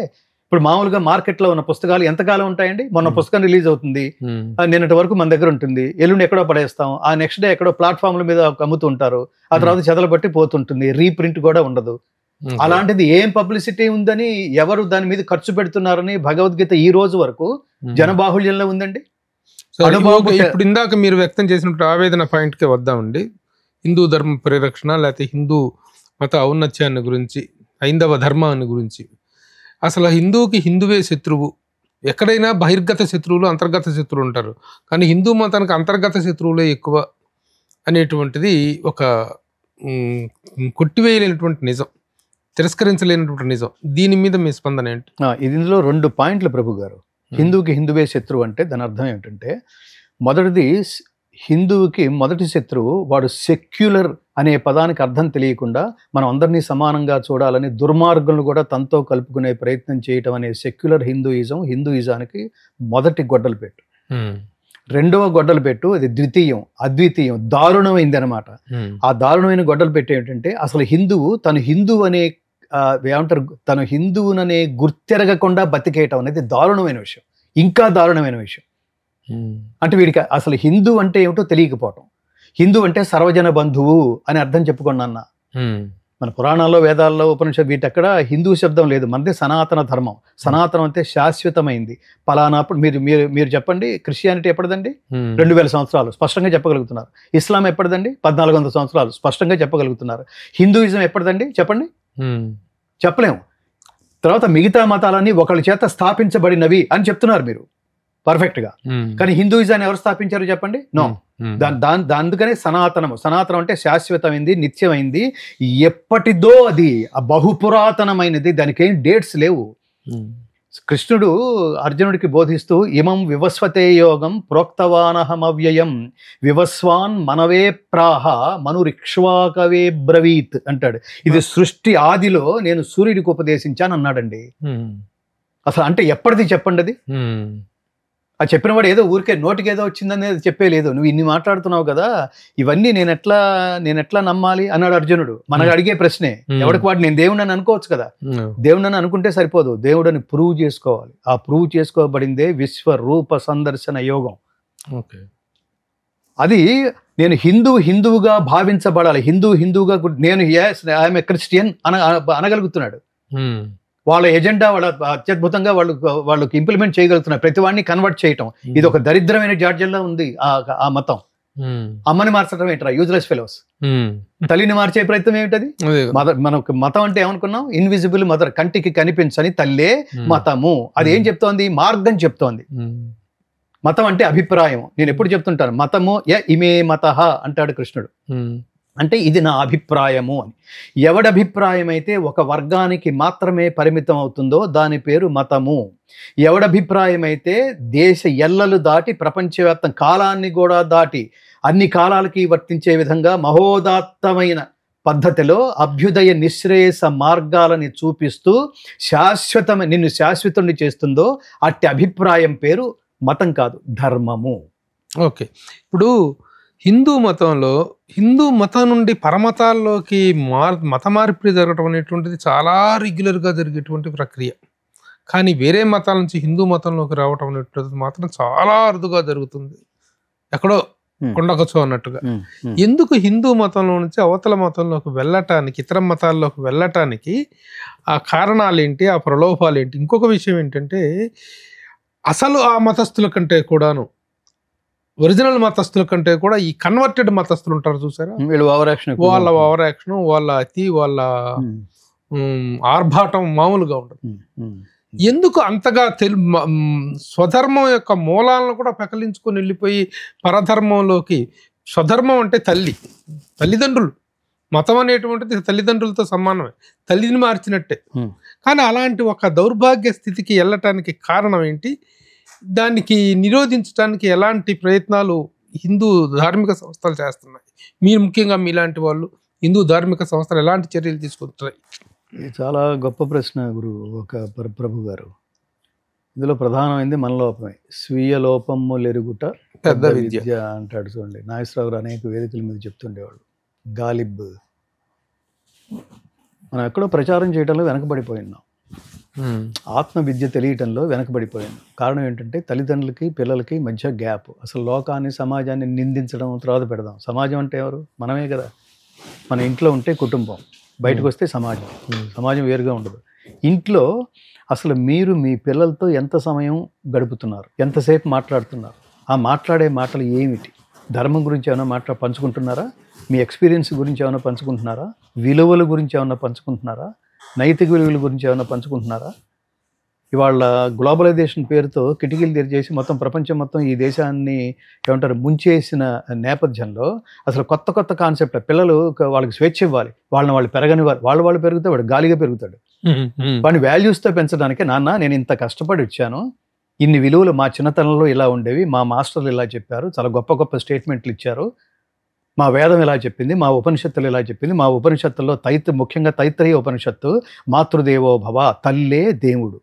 ఇప్పుడు మామూలుగా మార్కెట్లో ఉన్న పుస్తకాలు ఎంతకాలం ఉంటాయండి? మొన్న పుస్తకం రిలీజ్ అవుతుంది, నిన్నటి వరకు మన దగ్గర ఉంటుంది, ఎల్లుండి ఎక్కడో పడేస్తాం, ఆ నెక్స్ట్ డే ఎక్కడో ప్లాట్ఫామ్ల మీద అమ్ముతూ ఉంటారు, ఆ తర్వాత చెదలబట్టి పోతుంటుంది, రీప్రింట్ కూడా ఉండదు. అలాంటిది ఏం పబ్లిసిటీ ఉందని, ఎవరు దాని మీద ఖర్చు పెడుతున్నారని భగవద్గీత ఈ రోజు వరకు జనబాహుళ్యంలో ఉందండి. ఇప్పుడు ఇందాక మీరు వ్యక్తం చేసినట్టు ఆవేదన పాయింట్కే వద్దామండి. హిందూ ధర్మ పరిరక్షణ లేకపోతే హిందూ మత ఔన్నత్యాన్ని గురించి, హైందవ ధర్మాన్ని గురించి. అసలు హిందువుకి హిందువే శత్రువు. ఎక్కడైనా బహిర్గత శత్రువులు, అంతర్గత శత్రువులు ఉంటారు, కానీ హిందూ మతానికి అంతర్గత శత్రువులే ఎక్కువ అనేటువంటిది ఒక కొట్టివేయలేనటువంటి నిజం, తిరస్కరించలేనటువంటి నిజం. దీని మీద మీ స్పందన ఏంటి? ఇందులో 2 పాయింట్లు ప్రభు గారు. హిందువుకి హిందువే శత్రువు అంటే దాని అర్థం ఏమిటంటే, మొదటిది హిందువుకి మొదటి శత్రువు వాడు సెక్యులర్ అనే పదానికి అర్థం తెలియకుండా మనం అందరినీ సమానంగా చూడాలని దుర్మార్గులను కూడా తనతో కలుపుకునే ప్రయత్నం చేయటం అనే సెక్యులర్ హిందూయిజానికి మొదటి గొడ్డలు పెట్టు. రెండవ గొడ్డలు పెట్టు అది ద్వితీయం, అద్వితీయం, దారుణమైంది అనమాట. ఆ దారుణమైన గొడ్డలు పెట్టు ఏంటంటే అసలు హిందువు తను హిందువు అనే ఏమంటారు, తను హిందువుననే గుర్తెరగకుండా బతికేయటం అనేది దారుణమైన విషయం, ఇంకా దారుణమైన విషయం. అంటే వీడికి అసలు హిందూ అంటే ఏమిటో తెలియకపోవటం. హిందూ అంటే సర్వజన బంధువు అని అర్థం చెప్పుకోండి అన్న. మన పురాణాల్లో, వేదాల్లో, ఉపనిషత్ వీటెక్కడ హిందూ శబ్దం లేదు. మనది సనాతన ధర్మం. సనాతనం అంటే శాశ్వతమైంది. పలానాప్పుడు మీరు చెప్పండి, క్రిస్టియానిటీ ఎప్పటిదండి? 2000 సంవత్సరాలు స్పష్టంగా చెప్పగలుగుతున్నారు. ఇస్లాం ఎప్పటిదండి? 1400 సంవత్సరాలు స్పష్టంగా చెప్పగలుగుతున్నారు. హిందూయిజం ఎప్పటిదండి చెప్పండి? చెప్పలేము. తర్వాత మిగతా మతాలన్నీ ఒకళ్ళ చేత స్థాపించబడినవి అని చెప్తున్నారు మీరు పర్ఫెక్ట్గా. కానీ హిందూయిజాన్ని ఎవరు స్థాపించారు చెప్పండి? నో. అందుకనే సనాతనం అంటే శాశ్వతమైంది, నిత్యమైంది, ఎప్పటిదో అది బహుపురాతనమైనది, దానికి ఏం డేట్స్ లేవు. కృష్ణుడు అర్జునుడికి బోధిస్తూ ఇమం వివస్వతే యోగం ప్రోక్తవానహమవ్యయం వివస్వాన్ మనవే ప్రాహ మనురిక్ష్వాకవే బ్రవీత్ అంటాడు. ఇది సృష్టి ఆదిలో నేను సూర్యుడికి ఉపదేశించాను అన్నాడండి. అసలు అంటే ఎప్పటిది చెప్పండి అది? ఆ చెప్పిన వాడు ఏదో ఊరికే నోటికి ఏదో వచ్చిందనేది చెప్పేలేదు. నువ్వు ఇన్ని మాట్లాడుతున్నావు కదా, ఇవన్నీ నేను ఎట్లా నమ్మాలి అన్నాడు అర్జునుడు. మనకు అడిగే ప్రశ్నే, ఎవరికి వాడు నేను దేవుడిని అనుకోవచ్చు కదా, దేవుడిని అనుకుంటే సరిపోదు, దేవుడిని ప్రూవ్ చేసుకోవాలి. ఆ ప్రూవ్ చేసుకోబడిందే విశ్వరూప సందర్శన యోగం. అది నేను హిందువుగా భావించబడాలి, హిందువుగా నేను ఐఎమ్ ఏ క్రిస్టియన్ అనగలుగుతున్నాడు. వాళ్ళ ఎజెండా వాళ్ళ అత్యద్భుతంగా వాళ్ళకి ఇంప్లిమెంట్ చేయగలుగుతున్నారు, ప్రతి వాడిని కన్వర్ట్ చేయటం. ఇది ఒక దరిద్రమైన జాడ్యంలో ఉంది ఆ మతం. అమ్మని మార్చడం ఏంటరా, యూజ్లెస్ ఫెలోస్. తల్లిని మార్చే ప్రయత్నం ఏమిటది? మనకు మతం అంటే ఏమనుకున్నాం, ఇన్విజిబుల్ మదర్, కంటికి కనిపించని తల్లే మతము. అది ఏం చెప్తోంది? మార్గం చెప్తోంది. మతం అంటే అభిప్రాయం. నేను ఎప్పుడు చెప్తుంటాను, మతము ఇమే మతః అంటాడు కృష్ణుడు, అంటే ఇది నా అభిప్రాయము అని. ఎవడభిప్రాయం అయితే ఒక వర్గానికి మాత్రమే పరిమితం అవుతుందో దాని పేరు మతము. ఎవడభిప్రాయం అయితే దేశ ఎల్లలు దాటి ప్రపంచవ్యాప్తం కాలాన్ని కూడా దాటి అన్ని కాలాలకి వర్తించే విధంగా మహోదాత్తమైన పద్ధతిలో అభ్యుదయ నిశ్రేయస మార్గాలని చూపిస్తూ నిన్ను శాశ్వతుణ్ణి చేస్తుందో అట్టి అభిప్రాయం పేరు మతం కాదు, ధర్మము. ఓకే, ఇప్పుడు హిందూ మతం నుండి పరమతాల్లోకి మత మార్పిడి జరగడం అనేటువంటిది చాలా రెగ్యులర్గా జరిగేటువంటి ప్రక్రియ. కానీ వేరే మతాల నుంచి హిందూ మతంలోకి రావటం అనేటువంటిది మాత్రం చాలా అరుదుగా జరుగుతుంది, ఎక్కడో కొండకొచ్చు అన్నట్టుగా. ఎందుకు హిందూ మతంలో నుంచి అవతల మతంలోకి వెళ్ళటానికి, ఇతర మతాల్లోకి వెళ్ళటానికి ఆ కారణాలు ఏంటి, ఆ ప్రలోభాలు ఏంటి? ఇంకొక విషయం ఏంటంటే, అసలు ఆ మతస్థుల కంటే కూడాను, ఒరిజినల్ మతస్థుల కంటే కూడా ఈ కన్వర్టెడ్ మతస్థులు ఉంటారు చూసారా, వాళ్ళ ఓవర్ యాక్షన్, వాళ్ళ అతి, వాళ్ళ ఆర్భాటం మామూలుగా ఉండదు. ఎందుకు అంతగా స్వధర్మం యొక్క మూలాలను కూడా పెకలించుకొని వెళ్ళిపోయి పరధర్మంలోకి? స్వధర్మం అంటే తల్లిదండ్రులు, మతం అనేటువంటిది తల్లిదండ్రులతో సమానమే, తల్లిని మార్చినట్టే. కానీ అలాంటి ఒక దౌర్భాగ్య స్థితికి వెళ్ళటానికి కారణం ఏంటి? దానికి నిరోధించడానికి ఎలాంటి ప్రయత్నాలు హిందూ ధార్మిక సంస్థలు చేస్తున్నాయి? మీరు ముఖ్యంగా మీలాంటి వాళ్ళు హిందూ ధార్మిక సంస్థలు ఎలాంటి చర్యలు తీసుకుంటున్నాయి? ఇది చాలా గొప్ప ప్రశ్న గురువు ఒక ప్రభు గారు. ఇందులో ప్రధానమైంది మన లోపమే. స్వీయ లోపము లెరుగుట పెద్ద విద్య అంటాడు చూడండి. నాగేశ్వరరావు అనేక వేదికల మీద చెప్తుండేవాళ్ళు. గాలిబ్ మనం ఎక్కడో ప్రచారం చేయడంలో వెనకబడిపోయినాం, ఆత్మ విద్య తెలియటంలో వెనకబడిపోయాను. కారణం ఏంటంటే తల్లిదండ్రులకి పిల్లలకి మధ్య గ్యాప్. అసలు లోకాన్ని సమాజాన్ని నిందించడం తర్వాత పెడదాం. సమాజం అంటే ఎవరు? మనమే కదా. మన ఇంట్లో ఉంటే కుటుంబం, బయటకు వస్తే సమాజం. సమాజం వేరుగా ఉండదు. ఇంట్లో అసలు మీరు మీ పిల్లలతో ఎంత సమయం గడుపుతున్నారు, ఎంతసేపు మాట్లాడుతున్నారు, ఆ మాట్లాడే మాటలు ఏమిటి? ధర్మం గురించి ఏమైనా పంచుకుంటున్నారా? మీ ఎక్స్పీరియన్స్ గురించి ఏమైనా పంచుకుంటున్నారా? విలువల గురించి ఏమైనా పంచుకుంటున్నారా? నైతిక విలువల గురించి ఏమైనా పంచుకుంటున్నారా? ఇవాళ గ్లోబలైజేషన్ పేరుతో కిటికీలు తెరిచేసి మొత్తం ప్రపంచం మొత్తం ఈ దేశాన్ని ఏమంటారు ముంచేసిన నేపథ్యంలో అసలు కొత్త కాన్సెప్ట్. పిల్లలు వాళ్ళకి స్వేచ్ఛ ఇవ్వాలి, వాళ్ళు పెరగనివ్వాలి. వాళ్ళు పెరిగితే వాడు గాలిగా పెరుగుతాడు. వాడిని వాల్యూస్తో పెంచడానికే, నాన్న నేను ఇంత కష్టపడి వచ్చాను, ఇన్ని విలువలు మా చిన్నతనంలో ఇలా ఉండేవి, మా మాస్టర్లు ఇలా చెప్పారు, చాలా గొప్ప స్టేట్మెంట్లు ఇచ్చారు, మా వేదం ఇలా చెప్పింది, మా ఉపనిషత్తులు ఇలా చెప్పింది. మా ఉపనిషత్తుల్లో ముఖ్యంగా తైత్తరీయ ఉపనిషత్తు మాతృదేవో భవ, తల్లే దేవుడు.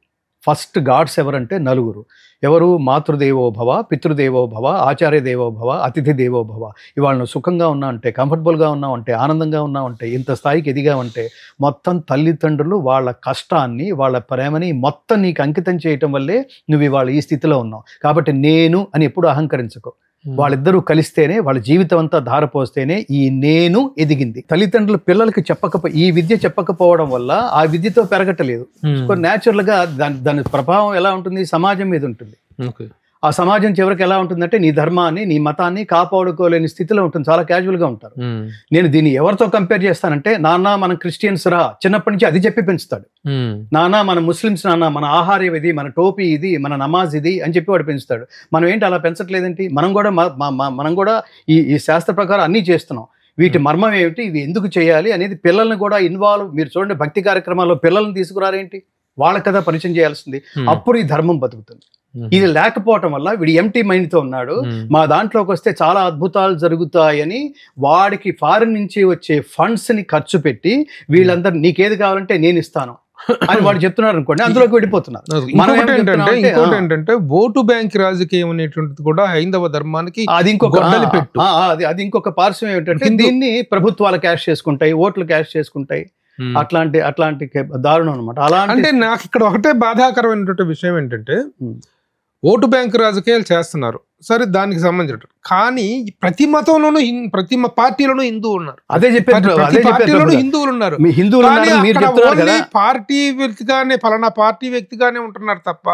ఫస్ట్ గాడ్స్ ఎవరంటే నలుగురు. ఎవరు? మాతృదేవో భవ, పితృదేవో భవ, ఆచార్య దేవో భవ, అతిథి దేవో భవ. ఇవాళ నువ్వు సుఖంగా ఉన్నావంటే, కంఫర్టబుల్గా ఉన్నావంటే, ఆనందంగా ఉన్నావంటే, ఇంత స్థాయికి ఎదిగావంటే మొత్తం తల్లిదండ్రులు వాళ్ళ కష్టాన్ని, వాళ్ళ ప్రేమని మొత్తం నీకు అంకితం చేయటం వల్లే నువ్వు ఇవాళ ఈ స్థితిలో ఉన్నావు. కాబట్టి నేను అని ఎప్పుడు అహంకరించుకో. వాళ్ళిద్దరూ కలిస్తేనే, వాళ్ళ జీవితం అంతా ధారపోస్తేనే ఈ నేను ఎదిగింది. తల్లిదండ్రులు పిల్లలకి ఈ విద్య చెప్పకపోవడం వల్ల ఆ విద్యతో పెరగటలేదు. న్యాచురల్ గా దాని ప్రభావం ఎలా ఉంటుంది? సమాజం మీద ఉంటుంది. ఆ సమాజం చివరికి ఎలా ఉంటుందంటే నీ ధర్మాన్ని, నీ మతాన్ని కాపాడుకోలేని స్థితిలో ఉంటుంది. చాలా క్యాజువల్ గా ఉంటారు. నేను దీన్ని ఎవరితో కంపేర్ చేస్తానంటే, నాన్న మనం క్రిస్టియన్స్ రా, చిన్నప్పటి నుంచి అది చెప్పి పెంచుతాడు. నాన్న మన ముస్లిమ్స్, నాన్న మన ఆహార్యం ఇది, మన టోపీ ఇది, మన నమాజ్ ఇది అని చెప్పి వాడు పెంచుతాడు. మనం ఏంటి అలా పెంచట్లేదేంటి? మనం కూడా ఈ శాస్త్ర ప్రకారం అన్నీ చేస్తున్నాం. వీటి మర్మం ఏమిటి, ఇవి ఎందుకు చేయాలి అనేది పిల్లల్ని కూడా ఇన్వాల్వ్. మీరు చూడండి, భక్తి కార్యక్రమాల్లో పిల్లల్ని తీసుకురారేంటి? వాళ్ళ కదా పరిచయం చేయాల్సింది. అప్పుడు ఈ ధర్మం బతుకుతుంది. ఇది లేకపోవటం వల్ల వీడు ఎంటీ మైండ్తో ఉన్నాడు. మా దాంట్లోకి వస్తే చాలా అద్భుతాలు జరుగుతాయని వాడికి ఫారిన్ నుంచి వచ్చే ఫండ్స్ని ఖర్చు పెట్టి వీళ్ళందరూ నీకేది కావాలంటే నేను ఇస్తాను, అని వాడు చెప్తున్నారు అనుకోండి, అందులోకి వెళ్ళిపోతున్నారు. మనం ఏం చెప్తున్నాం అంటే, ఇంకోటి ఏంటంటే ఓటు బ్యాంక్ రాజకీయం అనేటువంటిది కూడా హైందవ ధర్మానికి అది ఇంకొక గొడ్డలి పెట్టు. అది ఇంకొక పార్శ్వం ఏమిటంటే, దీన్ని ప్రభుత్వాలు క్యాష్ చేసుకుంటాయి, ఓట్లు క్యాష్ చేసుకుంటాయి. అట్లాంటి దారుణం అనమాట. అలాంటి అంటే నాకు ఇక్కడ ఒకటే బాధాకరమైనటువంటి విషయం ఏంటంటే, ఓటు బ్యాంక్ రాజకీయాలు చేస్తున్నారు, సరే దానికి సంబంధించిన, కానీ ప్రతి మతంలోనూ ప్రతి పార్టీలోనూ హిందువులు ఉన్నారు. అదే చెప్పారు, ప్రతి పార్టీలోనూ హిందువులు ఉన్నారు. హిందువులు మీరు చెప్తున్నారు కదా, పార్టీ వ్యక్తిగానే ఫలానా పార్టీ వ్యక్తిగానే ఉంటున్నారు తప్ప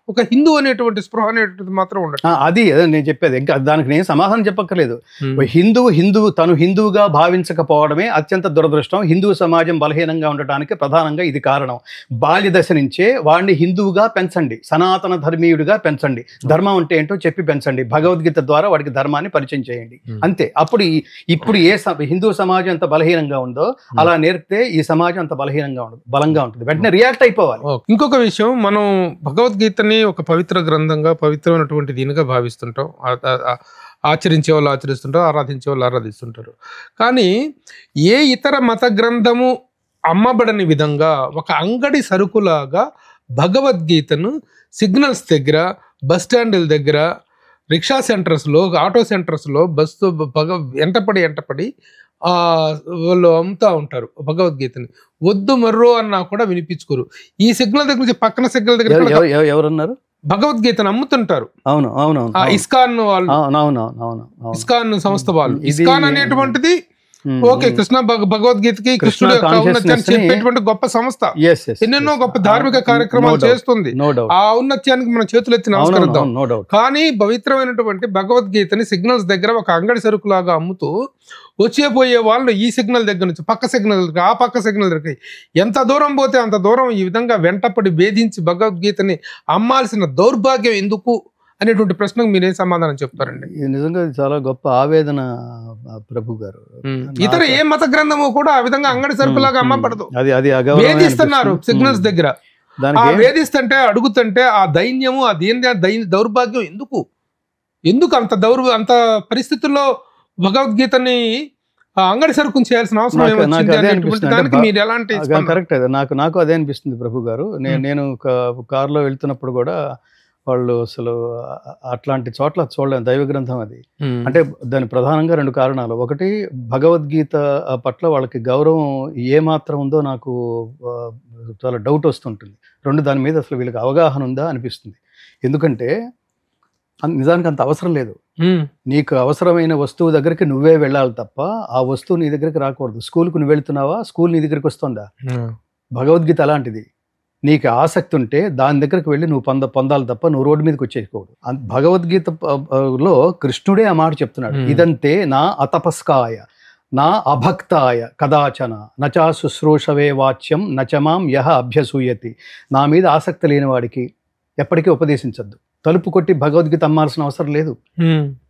ఒక హిందూ అనేటువంటి స్పృహ అనేటువంటిది మాత్రం ఉండదు. అది నేను చెప్పేది. ఇంకా దానికి నేను సమాధానం చెప్పక్కర్లేదు. హిందువు తను హిందువుగా భావించకపోవడమే అత్యంత దురదృష్టం. హిందూ సమాజం బలహీనంగా ఉండటానికి ప్రధానంగా ఇది కారణం. బాల్య దశ నుంచే వాడిని హిందువుగా పెంచండి, సనాతన ధర్మీయుడిగా పెంచండి, ధర్మం అంటే ఏంటో చెప్పి పెంచండి, భగవద్గీత ద్వారా వాడికి ధర్మాన్ని పరిచయం చేయండి, అంతే. అప్పుడు ఇప్పుడు హిందూ సమాజం ఎంత బలహీనంగా ఉందో అలా నేర్పితే ఈ సమాజం అంత బలంగా ఉంటుంది. వెంటనే రియాక్ట్ అయిపోవాలి. ఇంకొక విషయం, మనం భగవద్గీతని ఒక పవిత్ర గ్రంథంగా, పవిత్రమైనటువంటి దీనిగా భావిస్తుంటాం. ఆచరించే వాళ్ళు ఆచరిస్తుంటారు, ఆరాధించే వాళ్ళు ఆరాధిస్తుంటారు. కానీ ఏ ఇతర మత గ్రంథము అమ్మబడని విధంగా ఒక అంగడి సరుకులాగా భగవద్గీతను సిగ్నల్స్ దగ్గర, బస్ స్టాండ్ల దగ్గర, రిక్షా సెంటర్స్లో, ఆటో సెంటర్స్లో బస్సు ఎంటపడి వాళ్ళు అమ్ముతా ఉంటారు భగవద్గీతని. వద్దు మర్రో అన్నా కూడా వినిపించుకోరు. ఈ సిగ్నల్ దగ్గర నుంచి పక్కన సిగ్నల్ దగ్గర ఎవరన్నారు భగవద్గీతను అమ్ముతుంటారు. అవును ఇస్కాన్ వాళ్ళు, ఇస్కాన్ సంస్థ వాళ్ళు. ఇస్కాన్ అనేటువంటిది ఓకే, కృష్ణ భగవద్గీతకి కృష్ణుడు చెప్పేటువంటి గొప్ప సంస్థ, ఎన్నెన్నో గొప్ప ధార్మిక కార్యక్రమాలు చేస్తుంది. ఆ ఔన్నత్యానికి మనం చేతులెత్తి నమస్కరిద్దాం. కానీ పవిత్రమైనటువంటి భగవద్గీతని సిగ్నల్స్ దగ్గర ఒక అంగడి సరుకులాగా అమ్ముతూ వచ్చేపోయే వాళ్ళు ఈ సిగ్నల్ దగ్గర నుంచి పక్క సిగ్నల్ దగ్గర, ఆ పక్క సిగ్నల్ దగ్గర ఎంత దూరం పోతే అంత దూరం ఈ విధంగా వెంటపడి వేధించి భగవద్గీతని అమ్మాల్సిన దౌర్భాగ్యం ఎందుకు అనేటువంటి ప్రశ్నకు మీరేం సమాధానం చెప్తారండి? నిజంగా చాలా గొప్ప ఆవేదన ప్రభు గారు. ఇతర ఏ మత గ్రంథము కూడా ఆ విధంగా అంగడి సరుకులాగా అమ్మపడదు. అది వేధిస్తున్నారు సిగ్నల్స్ దగ్గర. వేధిస్తుంటే, అడుగుతుంటే ఆ దైన్యము, ఆ దౌర్భాగ్యం ఎందుకు అంత పరిస్థితుల్లో భగవద్గీతని అంగడి సరుకుని చేయాల్సిన అవసరం దానికి మీరు ఎలాంటి? కరెక్ట్, నాకు అదే అనిపిస్తుంది ప్రభు గారు. నేను కారులో వెళ్తున్నప్పుడు కూడా వాళ్ళు అసలు అట్లాంటి చోట్ల చూడలేము. దైవ గ్రంథం అది. అంటే దాని ప్రధానంగా 2 కారణాలు. ఒకటి, భగవద్గీత పట్ల వాళ్ళకి గౌరవం ఏమాత్రం ఉందో నాకు చాలా డౌట్ వస్తుంటుంది. 2, దాని మీద అసలు వీళ్ళకి అవగాహన ఉందా అనిపిస్తుంది. ఎందుకంటే నిజానికి అంత అవసరం లేదు. నీకు అవసరమైన వస్తువు దగ్గరికి నువ్వే వెళ్ళాలి తప్ప ఆ వస్తువు నీ దగ్గరికి రాకూడదు. స్కూల్కి నువ్వు వెళ్తున్నావా, స్కూల్ నీ దగ్గరికి వస్తుందా? భగవద్గీత అలాంటిది. నీకు ఆసక్తి ఉంటే దాని దగ్గరకు వెళ్ళి నువ్వు పొందాలి తప్ప నువ్వు రోడ్డు మీదకి వచ్చేయకూడదు. భగవద్గీతలో కృష్ణుడే ఆ మాట చెప్తున్నాడు. ఇదంతే నా అతపస్కాయ నా అభక్తాయ కదాచన నచా శుశ్రూషవే వాచ్యం నచమాం యహ అభ్యసూయతి. నా మీద ఆసక్తి లేని వాడికి ఎప్పటికీ ఉపదేశించద్దు. తలుపు కొట్టి భగవద్గీత అమ్మాల్సిన అవసరం లేదు.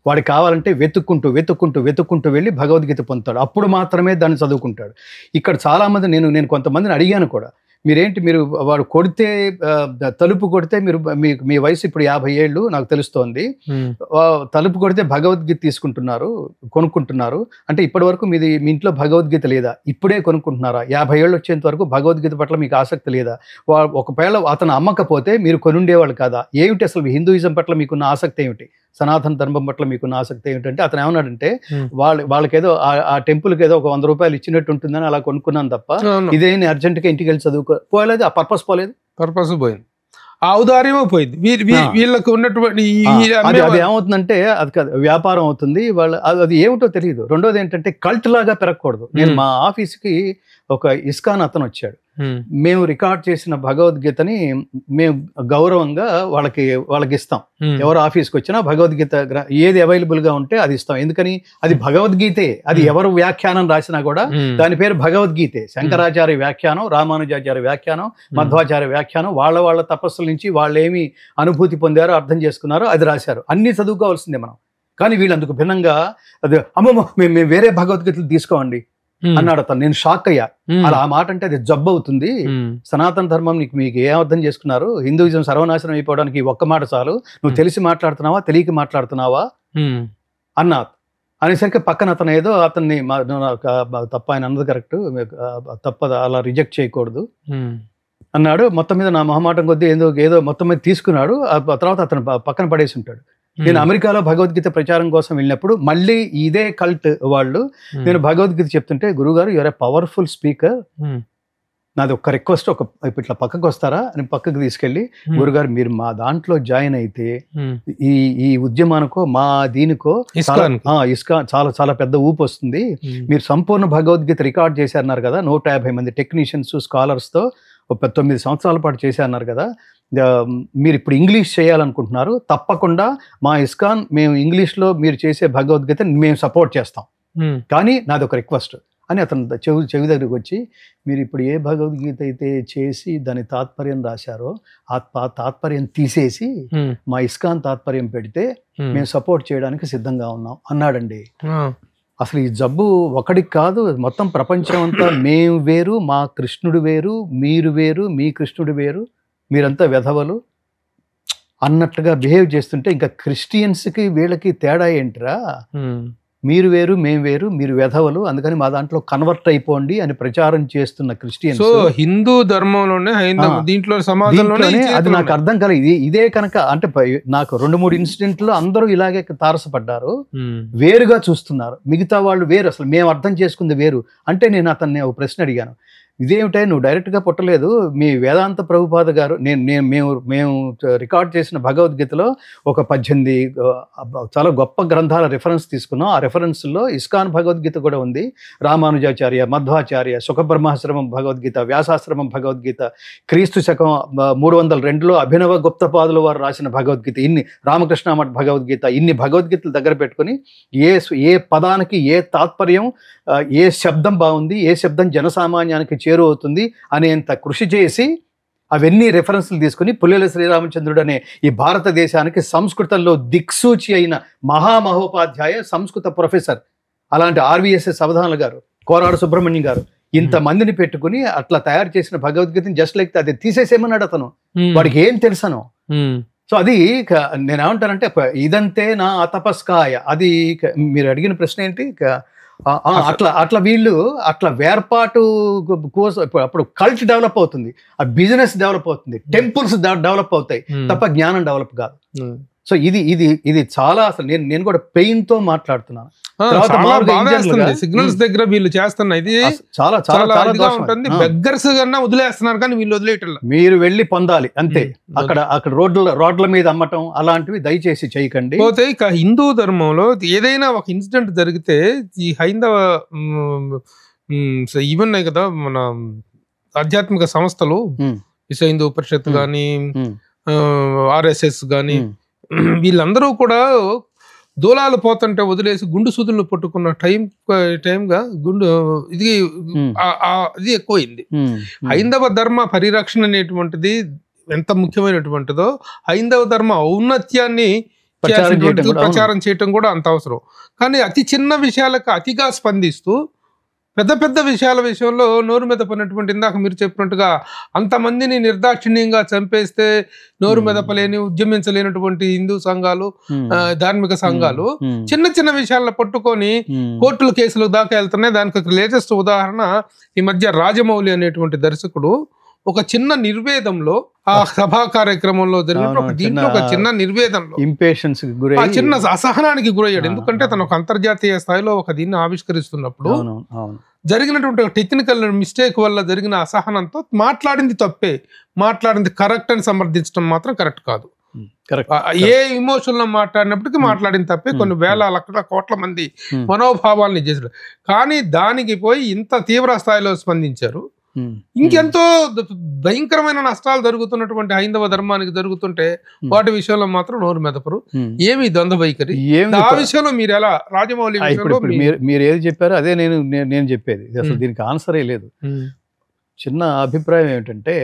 వాడికి కావాలంటే వెతుక్కుంటూ వెళ్ళి భగవద్గీత పొందుతాడు. అప్పుడు మాత్రమే దాన్ని చదువుకుంటాడు. ఇక్కడ చాలామంది నేను కొంతమందిని అడిగాను కూడా, మీరు వాడు కొడితే, తలుపు కొడితే మీ వయసు ఇప్పుడు 50 ఏళ్ళు నాకు తెలుస్తోంది, తలుపు కొడితే భగవద్గీత కొనుక్కుంటున్నారు అంటే ఇప్పటి వరకు మీ ఇంట్లో భగవద్గీత లేదా? ఇప్పుడే కొనుక్కుంటున్నారా? 50 ఏళ్ళు వచ్చేంత వరకు భగవద్గీత పట్ల మీకు ఆసక్తి లేదా? ఒకవేళ అతను అమ్మకపోతే మీరు కొనుండేవాళ్ళు కాదా? ఏమిటి అసలు హిందూయిజం పట్ల మీకున్న ఆసక్తి ఏమిటి? సనాతన ధర్మం పట్ల మీకున్న ఆసక్తి ఏమిటంటే, అతను ఏమన్నాడంటే వాళ్ళకేదో ఆ టెంపుల్కి ఏదో ఒక 100 రూపాయలు ఇచ్చినట్టు ఉంటుందని అలా కొనుక్కున్నాను తప్ప ఇదేని అర్జెంట్గా ఇంటికి వెళ్ళి చదువుకోలేదు. ఆ పర్పస్ పోలేదు, పోయింది, ఆ ఔదార్యమో పోయింది. వీళ్ళకి ఉన్నటువంటి అది ఏమవుతుందంటే అది కాదు, వ్యాపారం అవుతుంది. అది ఏమిటో తెలియదు. రెండోది ఏంటంటే కల్ట్ లాగా పెరగకూడదు. నేను మా ఆఫీస్కి ఒక ఇస్కాన్ అతను వచ్చాడు. మేము రికార్డ్ చేసిన భగవద్గీతని మేము గౌరవంగా వాళ్ళకి ఇస్తాం. ఎవరు ఆఫీస్కి వచ్చినా భగవద్గీత ఏది అవైలబుల్ గా ఉంటే అది ఇస్తాం. ఎందుకని? అది భగవద్గీతే. అది ఎవరు వ్యాఖ్యానం రాసినా కూడా దాని పేరు భగవద్గీతే. శంకరాచార్య వ్యాఖ్యానం, రామానుజాచార్య వ్యాఖ్యానం, మధ్వాచార్య వ్యాఖ్యానం, వాళ్ళ తపస్సుల నుంచి వాళ్ళు ఏమి అనుభూతి పొందారో అర్థం చేసుకున్నారో అది రాశారు. అన్ని చదువుకోవాల్సిందే మనం. కానీ వీళ్ళందుకు భిన్నంగా అది అమ్మమ్మ మేము వేరే భగవద్గీతలు తీసుకోండి అన్నాడు అతను. నేను షాక్ అయ్యా. అలా ఆ మాట అంటే అది జబ్బు అవుతుంది. సనాతన ధర్మం మీకు ఏ అర్థం చేసుకున్నారు? హిందూయిజం సర్వనాశనం అయిపోవడానికి ఒక్క మాట చాలు. నువ్వు తెలిసి మాట్లాడుతున్నావా, తెలియక మాట్లాడుతున్నావా అన్నా అనేసరికి పక్కన అతను ఏదో అతన్ని తప్ప ఆయన అన్నది కరెక్ట్, తప్ప అలా రిజెక్ట్ చేయకూడదు అన్నాడు. మొత్తం మీద నా మొహమాటం కొద్దీ ఏదో మొత్తం మీద తీసుకున్నాడు. ఆ తర్వాత అతను పక్కన పడేసి ఉంటాడు. నేను అమెరికాలో భగవద్గీత ప్రచారం కోసం వెళ్ళినప్పుడు మళ్ళీ ఇదే కల్ట్ వాళ్ళు నేను భగవద్గీత చెప్తుంటే, గురుగారు యూఆర్ ఏ పవర్ఫుల్ స్పీకర్, నాది ఒక రిక్వెస్ట్, ఇట్లా పక్కకు వస్తారా అని పక్కకు తీసుకెళ్ళి, గురుగారు మీరు మా దాంట్లో జాయిన్ అయితే ఈ ఉద్యమానికో మా దీనికో ఇస్కాన్ చాలా చాలా పెద్ద ఊపు వస్తుంది. మీరు సంపూర్ణ భగవద్గీత రికార్డ్ చేశారన్నారు కదా, 150 మంది టెక్నీషియన్స్ స్కాలర్స్తో 9 సంవత్సరాల పాటు చేశారన్నారు కదా, మీరు ఇప్పుడు ఇంగ్లీష్ చేయాలనుకుంటున్నారు, తప్పకుండా మా ఇస్కాన్ మేము ఇంగ్లీష్లో మీరు చేసే భగవద్గీత మేము సపోర్ట్ చేస్తాం, కానీ నాది ఒక రిక్వెస్ట్ అని అతను చెవి దగ్గరికి వచ్చి, మీరు ఇప్పుడు ఏ భగవద్గీత అయితే చేసి దాని తాత్పర్యం రాశారో ఆ తాత్పర్యం తీసేసి మా ఇస్కాన్ తాత్పర్యం పెడితే మేము సపోర్ట్ చేయడానికి సిద్ధంగా ఉన్నాం అన్నాడండి. అసలు ఈ జబ్బు ఒకడికి కాదు, మొత్తం ప్రపంచం అంతా మేము వేరు, మా కృష్ణుడు వేరు, మీరు వేరు, మీ కృష్ణుడు వేరు, మీరంతా వెధవలు అన్నట్టుగా బిహేవ్ చేస్తుంటే ఇంకా క్రిస్టియన్స్కి వీళ్ళకి తేడా ఏంటిరా, మీరు వేరు మేము వేరు, మీరు వెధవలు, అందుకని మా దాంట్లో కన్వర్ట్ అయిపోండి అని ప్రచారం చేస్తున్న క్రిస్టియన్స్ హిందూ ధర్మంలోనే దీంట్లో అది నాకు అర్థం కాలేదు. ఇదే కనుక అంటే నాకు 2-3 ఇన్సిడెంట్లు అందరూ ఇలాగే తారసపడ్డారు, వేరుగా చూస్తున్నారు, మిగతా వాళ్ళు వేరు, అసలు మేము అర్థం చేసుకుంది వేరు అంటే నేను అతన్ని ఒక ప్రశ్న అడిగాను, ఇదేమిటో నువ్వు డైరెక్ట్గా పుట్టలేదు, మీ వేదాంత ప్రభుపాద గారు మేము రికార్డ్ చేసిన భగవద్గీతలో ఒక 18 చాలా గొప్ప గ్రంథాల రిఫరెన్స్ తీసుకున్నాం, ఆ రెఫరెన్స్లో ఇస్కాన్ భగవద్గీత కూడా ఉంది, రామానుజాచార్య, మధ్వాచార్య, సుఖబ్రహ్మాశ్రమం భగవద్గీత, వ్యాసాశ్రమం భగవద్గీత, క్రీస్తు శకం 302లో అభినవ గుప్తపాదుల వారు రాసిన భగవద్గీత, ఇన్ని రామకృష్ణ మఠ్ భగవద్గీత, ఇన్ని భగవద్గీతలు దగ్గర పెట్టుకుని ఏ పదానికి ఏ తాత్పర్యం, ఏ శబ్దం బాగుంది, ఏ శబ్దం జనసామాన్యానికి చేరువవుతుంది అనేంత కృషి చేసి అవన్నీ రెఫరెన్స్లు తీసుకుని పుల్లెల శ్రీరామచంద్రుడు అనే ఈ భారతదేశానికి సంస్కృతంలో దిక్సూచి అయిన మహామహోపాధ్యాయ సంస్కృత ప్రొఫెసర్ అలాంటి ఆర్వీఎస్ఎస్ అవధానులు గారు, కోరాడు సుబ్రహ్మణ్యం గారు, ఇంతమందిని పెట్టుకుని అట్లా తయారు చేసిన భగవద్గీతని జస్ట్ లైక్ అది తీసేసేమన్నాడు అతను, వాడికి ఏం తెలుసను. సో అది నేనేమంటానంటే ఇదంతే నా తపస్కాయ, అది మీరు అడిగిన ప్రశ్న ఏంటి, అట్లా వీళ్ళు అట్లా వేర్పాటు కోసం అప్పుడు కల్ట్ డెవలప్ అవుతుంది, ఆ బిజినెస్ డెవలప్ అవుతుంది, టెంపుల్స్ డెవలప్ అవుతాయి తప్ప జ్ఞానం డెవలప్ కాదు. సో ఇది చాలా అసలు నేను కూడా పెయిన్ తో మాట్లాడుతున్నాను. సిగ్నల్స్ దగ్గర వీళ్ళు చేస్తున్న ఇది చాలా చాలా ఉంటుంది, బెగ్గర్స్ కన్నా వదిలేస్తున్నారు కానీ వీళ్ళు వదిలేయటం, మీరు వెళ్ళి పొందాలి అంతే. అక్కడ రోడ్ల మీద అమ్మటం అలాంటివి దయచేసి చేయకండి. పోతే ఇక హిందూ ధర్మంలో ఏదైనా ఒక ఇన్సిడెంట్ జరిగితే ఈ హైందవ ఈవెన్ కదా మన ఆధ్యాత్మిక సంస్థలు విశ్వ హిందూ పరిషత్ గాని ఆర్ఎస్ఎస్ గాని వీళ్ళందరూ కూడా దూలాలు పోతుంటే వదిలేసి గుండు సూదులు పట్టుకున్న టైంగా ఇది ఎక్కువైంది. హైందవ ధర్మ పరిరక్షణ అనేటువంటిది ఎంత ముఖ్యమైనటువంటిదో హైందవ ధర్మ ఔన్నత్యాన్ని ప్రచారం చేయటం కూడా అంత అవసరం. కానీ అతి చిన్న విషయాలకు అతిగా స్పందిస్తూ పెద్ద పెద్ద విషయాల విషయంలో నోరు మెదపనటువంటి, ఇందాక మీరు చెప్పినట్టుగా అంతమందిని నిర్దాక్షిణ్యంగా చంపేస్తే నోరు మెదపలేని ఉద్యమించలేనటువంటి హిందూ సంఘాలు, ధార్మిక సంఘాలు చిన్న చిన్న విషయాలను పట్టుకొని కోర్టుల కేసులు దాకా వెళ్తున్నాయి. దానికి లేటెస్ట్ ఉదాహరణ ఈ మధ్య రాజమౌళి అనేటువంటి దర్శకుడు ఒక చిన్న నిర్వేదంలో ఆ సభా కార్యక్రమంలో జరిగిన ఒక చిన్న నిర్వేదంలో ఆ చిన్న అసహనానికి గురయ్యాడు. ఎందుకంటే తను ఒక అంతర్జాతీయ స్థాయిలో ఒక దీన్ని ఆవిష్కరిస్తున్నప్పుడు జరిగినటువంటి టెక్నికల్ మిస్టేక్ వల్ల జరిగిన అసహనంతో మాట్లాడింది తప్పే, మాట్లాడింది కరెక్ట్ అని సమర్థించడం మాత్రం కరెక్ట్ కాదు. ఏ ఇమోషన్ లో మాట్లాడినప్పటికీ మాట్లాడిన తప్పే, కొన్ని వేల లక్షల కోట్ల మంది మనోభావాలని చేశారు. కానీ దానికి పోయి ఇంత తీవ్ర స్థాయిలో స్పందించారు. ఇంకెంతో భయంకరమైన నష్టాలు జరుగుతున్నటువంటి హైందవ ధర్మానికి జరుగుతుంటే వాటి విషయంలో మాత్రం నోరు మెదపరు. ఏమి ద్వంద్వ వైఖరి, ఆ విషయంలో మీరు ఎలా రాజమౌళి మీరు ఏది చెప్పారో అదే నేను చెప్పేది. అసలు దీనికి ఆన్సరే లేదు. చిన్న అభిప్రాయం ఏమిటంటే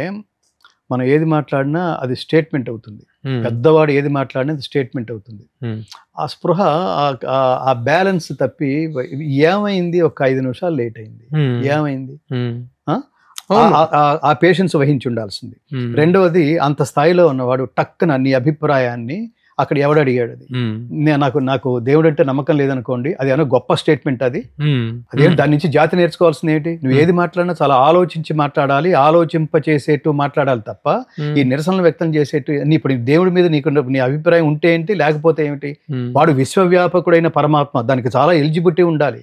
మనం ఏది మాట్లాడినా అది స్టేట్మెంట్ అవుతుంది, పెద్దవాడు ఏది మాట్లాడినా అది స్టేట్మెంట్ అవుతుంది. ఆ స్పృహ ఆ బ్యాలెన్స్ తప్పి ఏమైంది, ఒక 5 నిమిషాలు లేట్ అయింది, ఏమైంది, ఆ పేషెన్స్ వహించి ఉండాల్సింది. రెండవది అంత స్థాయిలో ఉన్నవాడు టక్కున నీ అభిప్రాయాన్ని అక్కడ ఎవడు అడిగాడు అది? నాకు దేవుడు అంటే నమ్మకం లేదనుకోండి, అది ఏమన్నా గొప్ప స్టేట్మెంట్ అది? అదేం దాని నుంచి జాతి నేర్చుకోవాల్సింది ఏంటి? నువ్వు ఏది మాట్లాడినా చాలా ఆలోచించి మాట్లాడాలి, ఆలోచింపచేసేట్టు మాట్లాడాలి తప్ప ఈ నిరసనలు వ్యక్తం చేసేట్టు ఇప్పుడు దేవుడి మీద నీ అభిప్రాయం ఉంటే ఏంటి, లేకపోతే ఏమిటి? వాడు విశ్వవ్యాపకుడైన పరమాత్మ, దానికి చాలా ఎలిజిబిలిటీ ఉండాలి.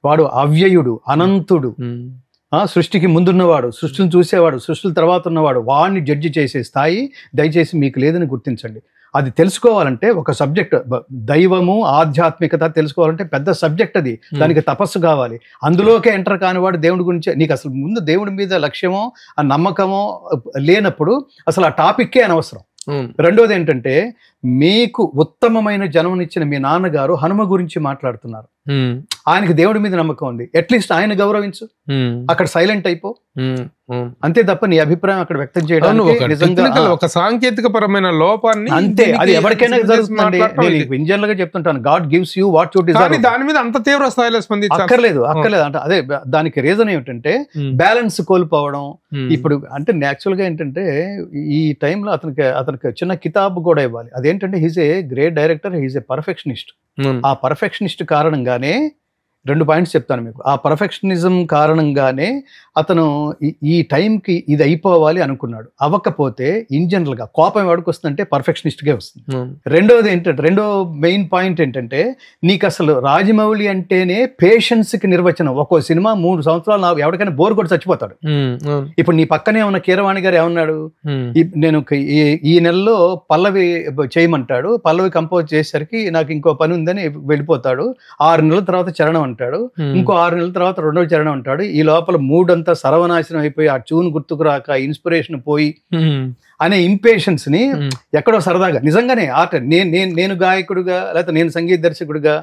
వాడు అవ్యయుడు, అనంతుడు, సృష్టికి ముందున్నవాడు, సృష్టిని చూసేవాడు, సృష్టిల తర్వాత ఉన్నవాడు. వాడిని జడ్జి చేసే స్థాయి దయచేసి మీకు లేదని గుర్తించండి. అది తెలుసుకోవాలంటే ఒక సబ్జెక్ట్, దైవము ఆధ్యాత్మికత తెలుసుకోవాలంటే పెద్ద సబ్జెక్ట్ అది. దానికి తపస్సు కావాలి. అందులోకే ఎంటర్ కానివాడు దేవుడి గురించి, నీకు అసలు ముందు దేవుడి మీద లక్ష్యమో ఆ నమ్మకమో లేనప్పుడు అసలు ఆ టాపిక్కే అనవసరం. రెండోది ఏంటంటే, మీకు ఉత్తమమైన జన్మనిచ్చిన మీ నాన్నగారు హనుమ గురించి మాట్లాడుతున్నారు. ఆయనకి దేవుడి మీద నమ్మకం ఉంది, అట్లీస్ట్ ఆయన గౌరవించు, అక్కడ సైలెంట్ అయిపో. అంతే తప్ప నీ అభిప్రాయం అక్కడ వ్యక్తం చేయడానికి నిజంగా ఒక సాంకేతిక పరమైన లోపాన్ని అంతే. అది ఎవరికైనా జరుగుతుందండి. నేను ఇంజనరల్ గా చెప్తుంటాను, God gives you what you deserve. దాని మీద అంత తీవ్ర స్థాయిలో అక్కర్లేదు అంటే అదే దానికి రీజన్ ఏమిటంటే బ్యాలెన్స్ కోల్పోవడం. ఇప్పుడు అంటే యాక్చువల్ గా ఏంటంటే ఈ టైంలో అతనికి చిన్న కితాబు కూడా ఇవ్వాలి. అదేంటంటే he's a great director, he's a perfectionist. ఆ పర్ఫెక్షనిస్ట్ కారణంగానే 2 పాయింట్స్ చెప్తాను మీకు. ఆ పర్ఫెక్షనిజం కారణంగానే అతను ఈ టైంకి ఇది అయిపోవాలి అనుకున్నాడు. అవ్వకపోతే ఇన్ జనరల్ గా కోపం ఎవరికి వస్తుందంటే పర్ఫెక్షనిస్ట్కే వస్తుంది. రెండోది ఏంటంటే, రెండో మెయిన్ పాయింట్ ఏంటంటే, నీకు అసలు రాజమౌళి అంటేనే పేషెన్స్ కి నిర్వచనం. ఒక్కో సినిమా 3 సంవత్సరాలు ఎవరికైనా బోర్ కొట్టి చచ్చిపోతాడు. ఇప్పుడు నీ పక్కనే ఉన్న కీరవాణి గారు ఏమన్నాడు, నేను ఈ నెలలో పల్లవి చేయమంటాడు, పల్లవి కంపోజ్ చేసేసరికి నాకు ఇంకో పని ఉందని వెళ్ళిపోతాడు. 6 నెలల తర్వాత చరణం అంటాడు, ఇంకో 6 నెలల తర్వాత 2వ చరణం అంటాడు. ఈ లోపల మూడంతా సర్వనాశనం అయిపోయి ఆ ట్యూన్ గుర్తుకు రాక ఇన్స్పిరేషన్ పోయి అనే ఇంపేషన్స్ ని ఎక్కడో సరదాగా నిజంగానే ఆట నేను గాయకుడిగా లేకపోతే నేను సంగీత దర్శకుడిగా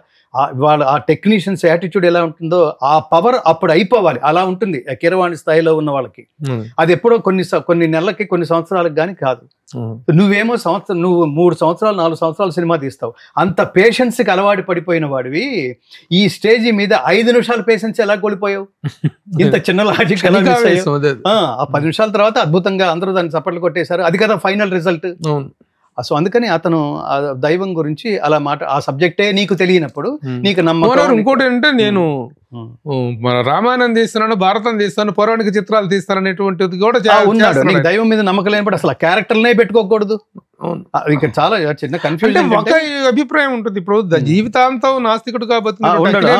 వాళ్ళ ఆ టెక్నీషియన్స్ యాటిట్యూడ్ ఎలా ఉంటుందో ఆ పవర్ అప్పుడు అయిపోవాలి. అలా ఉంటుంది కీరవాణి స్థాయిలో ఉన్న వాళ్ళకి. అది ఎప్పుడో కొన్ని నెలలకి కొన్ని సంవత్సరాలకు కానీ కాదు. నువ్వేమో నువ్వు 3 సంవత్సరాలు 4 సంవత్సరాలు సినిమా తీస్తావు. అంత పేషెన్స్కి అలవాటు పడిపోయిన వాడివి ఈ స్టేజీ మీద 5 నిమిషాల పేషెన్స్ ఎలా కోల్పోయావు? ఇంత చిన్న లాజిక్ ఎలా మిస్ అయ్యావు? ఆ 10 నిమిషాల తర్వాత అద్భుతంగా అందరూ దాన్ని చప్పట్లు కొట్టేశారు. అది కదా ఫైనల్ రిజల్ట్. సో అందుకని అతను దైవం గురించి అలా ఆ సబ్జెక్టే నీకు తెలియనప్పుడు నీకు నమ్మకం. ఇంకోటి అంటే, నేను మన రామాయణం తీస్తున్నాను, భారతం తీస్తాను, పౌరాణిక చిత్రాలు తీస్తాను అనేటువంటిది కూడా ఉన్నాడు. నీకు దైవం మీద నమ్మకం లేనప్పుడు అసలు క్యారెక్టర్నే పెట్టుకోకూడదు. ఇక్కడ చాలా చిన్న కన్ఫ్యూజన్. ఒక అభిప్రాయం ఉంటుంది. ఇప్పుడు జీవితాంతం నాస్తికుడుగా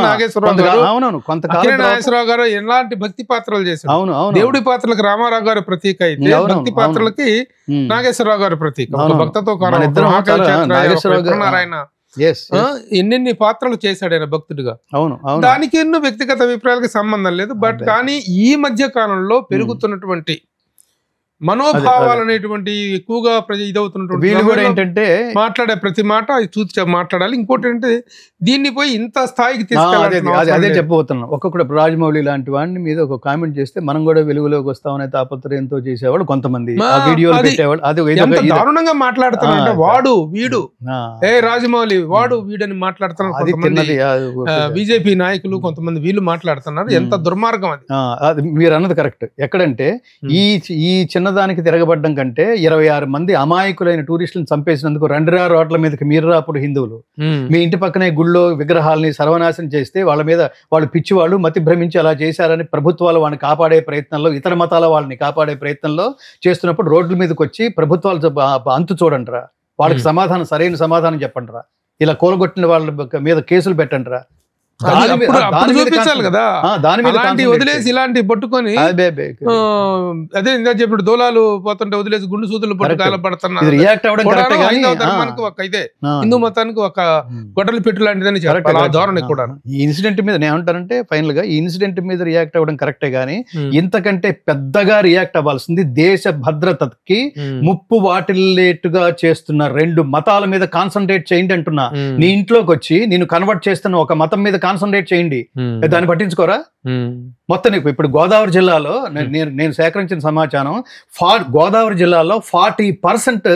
నాగేశ్వరరావు గారు, అవునవును, కొంతకాలం నాగేశ్వరరావు గారు ఎలాంటి భక్తి పాత్రలు చేశారు. దేవుడి పాత్రలకు రామారావు గారు ప్రతీక అయితే, భక్తి పాత్రలకి నాగేశ్వరరావు గారు ప్రతీక. భక్తతో నారాయణ ఎన్నెన్ని పాత్రలు చేశాడు ఆయన భక్తుడిగా. దానికి ఎన్నో వ్యక్తిగత అభిప్రాయాలకు సంబంధం లేదు. బట్ కానీ ఈ మధ్య కాలంలో పెరుగుతున్నటువంటి మనోభావాలు అనేటువంటి ఎక్కువగా ఇదవుతున్నటువంటి ఏంటంటే, మాట్లాడే ప్రతి మాట చూసి మాట్లాడాలి. ఇంకోటి అంటే, దీన్ని పోయి ఇంత స్థాయికి తీసుకెళ్ళాలి. అదే చెప్పబోతున్నాను. ఒక్కొక్కడు రాజమౌళి లాంటి వాడిని మీద ఒక కామెంట్ చేస్తే మనం కూడా వెలుగులోకి వస్తామనే తాపత్రయంతో చేసేవాళ్ళు కొంతమంది, వీడియోలు పెట్టేవాళ్ళు. అది దారుణంగా మాట్లాడుతున్నా వాడు వీడు రాజమౌళి వాడు వీడని మాట్లాడుతున్నారు. బీజేపీ నాయకులు కొంతమంది వీళ్ళు మాట్లాడుతున్నారు. ఎంత దుర్మార్గం అది. మీరు అన్నది కరెక్ట్. ఎక్కడంటే ఈ చిన్నదానికి తిరగబడ్డం కంటే 26 మంది అమాయకులైన టూరిస్టులను చంపేసినందుకు రండిరా రోడ్ల మీదకి మీరురా అప్పుడు హిందువులు మీ ఇంటి పక్కనే గుళ్ళో విగ్రహాలని సర్వనాశనం చేస్తే వాళ్ళ మీద వాళ్ళు పిచ్చివాళ్ళు మతి భ్రమించి అలా చేశారని ప్రభుత్వాలు వాళ్ళని కాపాడే ప్రయత్నంలో, ఇతర మతాల వాళ్ళని కాపాడే ప్రయత్నంలో చేస్తున్నప్పుడు రోడ్ల మీదకి వచ్చి ప్రభుత్వాలు అంతు చూడండిరా, వాళ్ళకి సరైన సమాధానం చెప్పండిరా, ఇలా కూలగొట్టిన వాళ్ళ మీద కేసులు పెట్టండిరా. చూపించాలి కదా. దాని వదిలేసి ఇలాంటి పట్టుకొని అదే ఇందా చెప్పిన దోలాలు పోతుంటే వదిలేసి గుండు సూదులు పట్టుకాల పడుతున్నారు. ఇదే హిందూ మతానికి ఒక గొడ్డలి పెట్టు లాంటిదని చెప్పాలి. ధోరణి కూడా ఈ ఇన్సిడెంట్ మీద నేను ఏమంటానంటే, ఫైనల్ గా ఈ ఇన్సిడెంట్ మీద రియాక్ట్ అవ్వడం కరెక్టే గానీ ఇంతకంటే పెద్దగా రియాక్ట్ అవ్వాల్సింది దేశ భద్రతకి ముప్పు వాటిల్లేట్టుగా చేస్తున్న 2 మతాల మీద కాన్సన్ట్రేట్ చేయండి అంటున్నా. నీ ఇంట్లోకి వచ్చి నేను కన్వర్ట్ చేస్తున్న ఒక మతం మీద కాన్సన్ట్రేట్ చేయండి, దాన్ని పట్టించుకోరా? మొత్తం ఇప్పుడు గోదావరి జిల్లాలో నేను సేకరించిన సమాచారం, గోదావరి జిల్లాలో 40%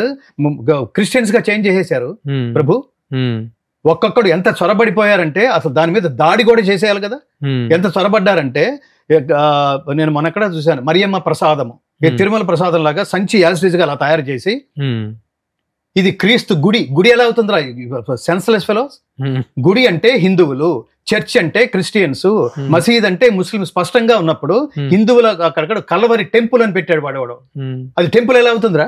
క్రిస్టియన్స్ గా చేంజ్ చేసేశారు ప్రభు. ఒక్కొక్కడు ఎంత చొరబడిపోయారంటే అసలు దాని మీద దాడి కూడా చేసేయాలి కదా. ఎంత చొరబడ్డారంటే, నేను మొన్నక్కడ చూశాను, మరియమ్మ ప్రసాదము, తిరుమల ప్రసాదం లాగా సంచి యాసిడ్గా అలా తయారు చేసి ఇది క్రీస్తు గుడి. గుడి ఎలా అవుతుందిరా? Senseless fellows. గుడి అంటే హిందువులు, చర్చ్ అంటే క్రిస్టియన్స్, మసీద్ అంటే ముస్లిం స్పష్టంగా ఉన్నప్పుడు హిందువుల అక్కడక్కడ కలవరి టెంపుల్ అని పెట్టాడు వాడేవాడు. అది టెంపుల్ ఎలా అవుతుందిరా?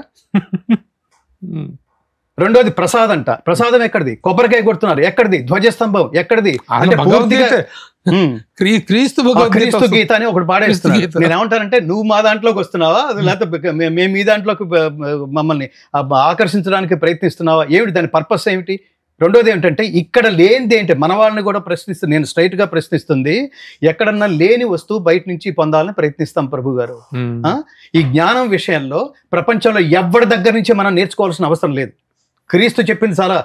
రెండోది ప్రసాదం అంట. ప్రసాదం ఎక్కడిది? కొబ్బరికాయ కొడుతున్నారు, ఎక్కడిది? ధ్వజస్తంభం ఎక్కడిది? అంటే పూర్తిగా క్రీస్తు గీత అని ఒకటి పాడేస్తున్నాడు. నేను ఏమంటానంటే, నువ్వు మా దాంట్లోకి వస్తున్నావా, లేకపోతే మేము మీ దాంట్లోకి మమ్మల్ని ఆకర్షించడానికి ప్రయత్నిస్తున్నావా? ఏమిటి దాని పర్పస్ ఏమిటి? రెండోది ఏమిటంటే, ఇక్కడ లేనిది ఏంటి? మన వాళ్ళని కూడా ప్రశ్నిస్తుంది. నేను స్ట్రైట్ గా ప్రశ్నిస్తుంది, ఎక్కడన్నా లేని వస్తువు బయట నుంచి పొందాలని ప్రయత్నిస్తాం ప్రభు గారు. ఈ జ్ఞానం విషయంలో ప్రపంచంలో ఎవరి దగ్గర నుంచి మనం నేర్చుకోవాల్సిన అవసరం లేదు. క్రీస్తు చెప్పింది చాలా,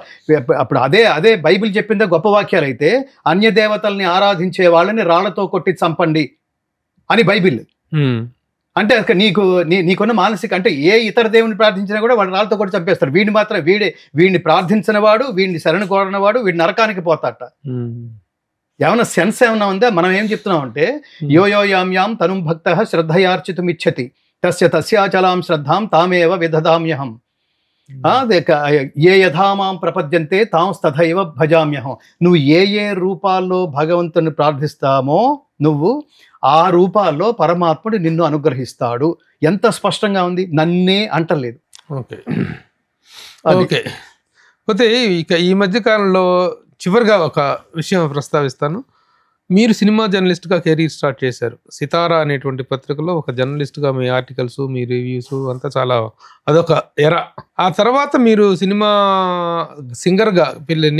అప్పుడు అదే బైబిల్ చెప్పిందే గొప్ప వాక్యాలు అయితే, అన్య దేవతల్ని ఆరాధించే వాళ్ళని రాళ్లతో కొట్టి చంపండి అని బైబిల్. అంటే నీకున్న మానసిక, అంటే ఏ ఇతర దేవుని ప్రార్థించినా కూడా వాడు రాళ్ళతో కొట్టి చంపేస్తాడు. వీడిని మాత్రం వీడిని ప్రార్థించిన వాడు, వీడిని శరణు కోరినవాడు వీడి నరకానికి పోతాట. ఏమన్నా సెన్స్ ఏమన్నా ఉందా? మనం ఏం చెప్తున్నాం అంటే, యో యాం తనుం భక్త శ్రద్ధయార్చితుమిచ్చతి తస్య తస్యాచలాం శ్రద్ధాం తామేవ విదధామ్యహం ఏ యథామాం ప్రపద్యంతే తాం తథైవ భజామ్యహం. నువ్వు ఏ రూపాల్లో భగవంతుని ప్రార్థిస్తామో నువ్వు ఆ రూపాల్లో పరమాత్ముడు నిన్ను అనుగ్రహిస్తాడు. ఎంత స్పష్టంగా ఉంది, నన్నే అంటలేదు. ఓకే. పోతే ఇక ఈ మధ్య కాలంలో చివరిగా ఒక విషయం ప్రస్తావిస్తాను. మీరు సినిమా జర్నలిస్ట్గా కెరీర్ స్టార్ట్ చేశారు. సితారా అనేటువంటి పత్రికలో ఒక జర్నలిస్ట్గా మీ ఆర్టికల్స్, మీ రివ్యూస్ అంతా చాలా, అదొక ఎర. ఆ తర్వాత మీరు సినిమా సింగర్గా,